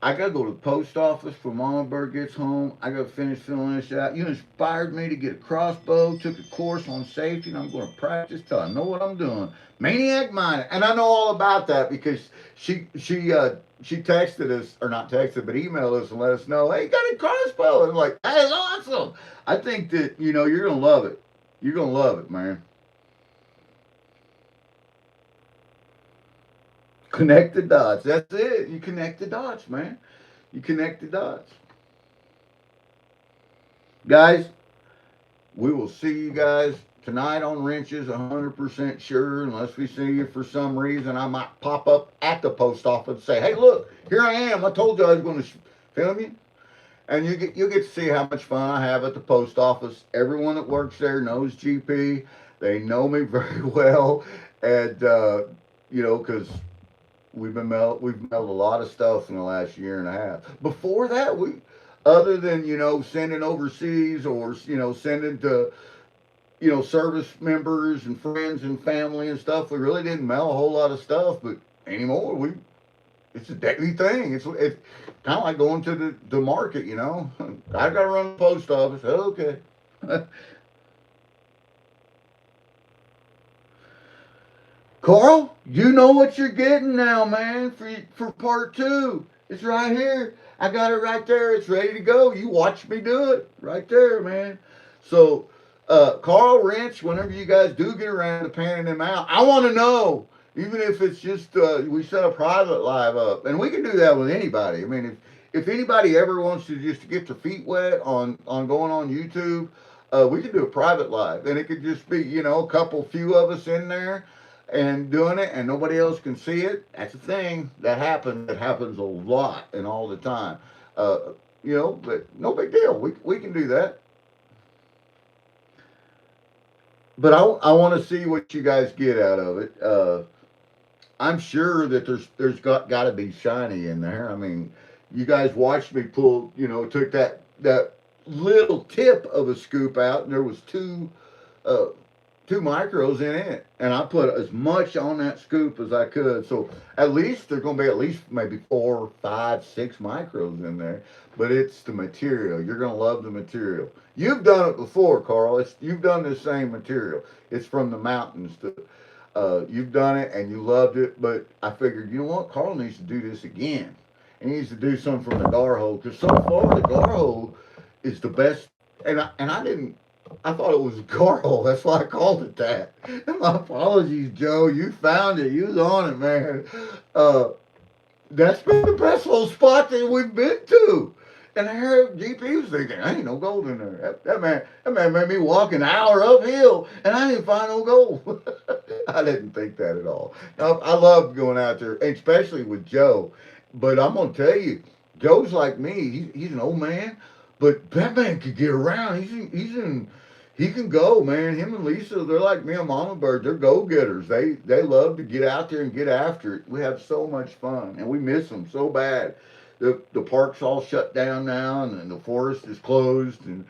I gotta go to the post office before Mama Bird gets home. I gotta finish filling this out. You inspired me to get a crossbow, took a course on safety, and I'm gonna practice till I know what I'm doing. Maniac minded. And I know all about that because she texted us, or not texted, but emailed us and let us know, hey, you got a crossbow. And I'm like, that is awesome. I think that, you know, you're gonna love it. You're gonna love it, man. Connect the dots. That's it. You connect the dots, man. You connect the dots. Guys, we will see you guys tonight on Wrenches, 100% sure, unless we see you for some reason. I might pop up at the post office and say, hey, look, here I am. I told you I was going to film you. And you'll get to see how much fun I have at the post office. Everyone that works there knows GP. They know me very well. And, you know, because we've mailed a lot of stuff in the last year and a half. Before that, we, other than, you know, sending overseas or, you know, sending to, you know, service members and friends and family and stuff, we really didn't mail a whole lot of stuff. But anymore, it's a daily thing. It's kind of like going to the market, you know. I got to run the post office. Okay. Carl, you know what you're getting now, man, for part two. It's right here. I got it right there. It's ready to go. You watch me do it right there, man. So, Carl, Wrench, whenever you guys do get around to panning them out, I want to know. Even if it's just we set a private live up, and we can do that with anybody. I mean, if anybody ever wants to just get their feet wet on going on YouTube, we can do a private live, and it could just be, you know, a couple few of us in there and doing it, and nobody else can see it. That's a thing that happens. That happens a lot and all the time. Uh, you know, but no big deal. We can do that. But I want to see what you guys get out of it. I'm sure that there's got to be shiny in there. I mean, you guys watched me pull. You know, took that little tip of a scoop out, and there was two uh, 2 micros in it, and I put as much on that scoop as I could. So at least there's going to be at least maybe 4, 5, 6 micros in there. But it's the material. You're going to love the material. You've done it before, Carl. You've done the same material. It's from the mountains. You've done it and you loved it. But I figured, you know what? Carl needs to do this again. He needs to do some from the gar hole, because so far the gar hole is the best. And I didn't. I thought it was a gar hole. That's why I called it that. My apologies, Joe. You found it. You was on it, man. Uh, that's been the best little spot that we've been to. And I heard GP was thinking, ain't no gold in there. That man made me walk an hour uphill, and I didn't find no gold. I didn't think that at all. I love going out there, especially with Joe. But I'm gonna tell you, Joe's like me. He's an old man, but that man could get around. He can go, man. Him and Lisa, they're like me and Mama Bird. They're go-getters. They love to get out there and get after it. We have so much fun, and we miss them so bad. The park's all shut down now, and the forest is closed. And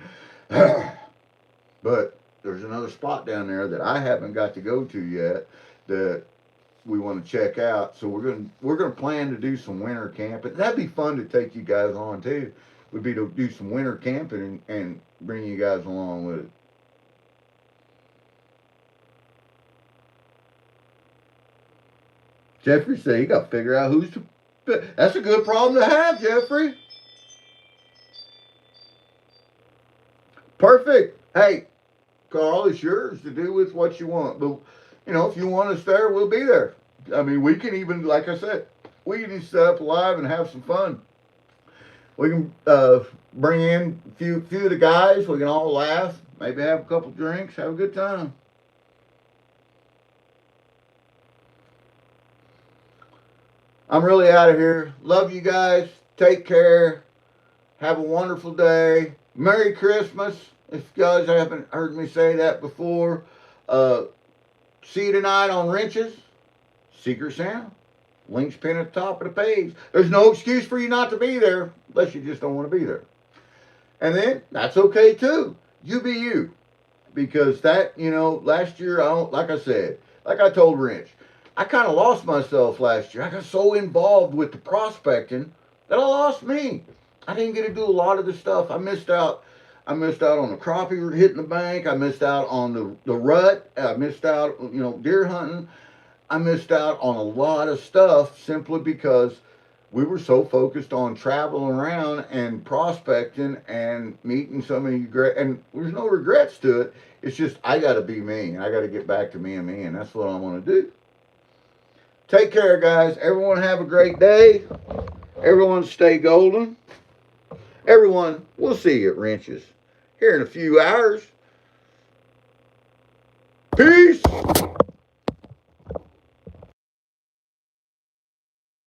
but there's another spot down there that I haven't got to go to yet that we want to check out. So we're gonna plan to do some winter camping. That'd be fun to take you guys on too. Would be to do some winter camping and bring you guys along with it. Jeffrey said you got to figure out who's to. That's a good problem to have, Jeffrey. Perfect. Hey, Carl, it's yours to do with what you want. But, if you want us there, we'll be there. I mean, we can even, like I said, we can set up live and have some fun. We can bring in a few of the guys. We can all laugh, maybe have a couple drinks, have a good time. I'm really out of here. Love you guys. Take care. Have a wonderful day. Merry Christmas. If you guys haven't heard me say that before, see you tonight on Wrenches. Secret Santa. Links pinned at the top of the page. There's no excuse for you not to be there, unless you just don't want to be there. And then, that's okay too. You be you. Because last year, like I said, like I told Wrench, I kind of lost myself last year. I got so involved with the prospecting that I lost me. I didn't get to do a lot of the stuff. I missed out. I missed out on the crappie hitting the bank. I missed out on the rut. I missed out, deer hunting. I missed out on a lot of stuff simply because we were so focused on traveling around and prospecting and meeting so many and there's no regrets to it. It's just I got to be me. I got to get back to me, and that's what I want to do. Take care, guys. Everyone have a great day. Everyone stay golden. Everyone, we'll see you at Wrenches here in a few hours. Peace.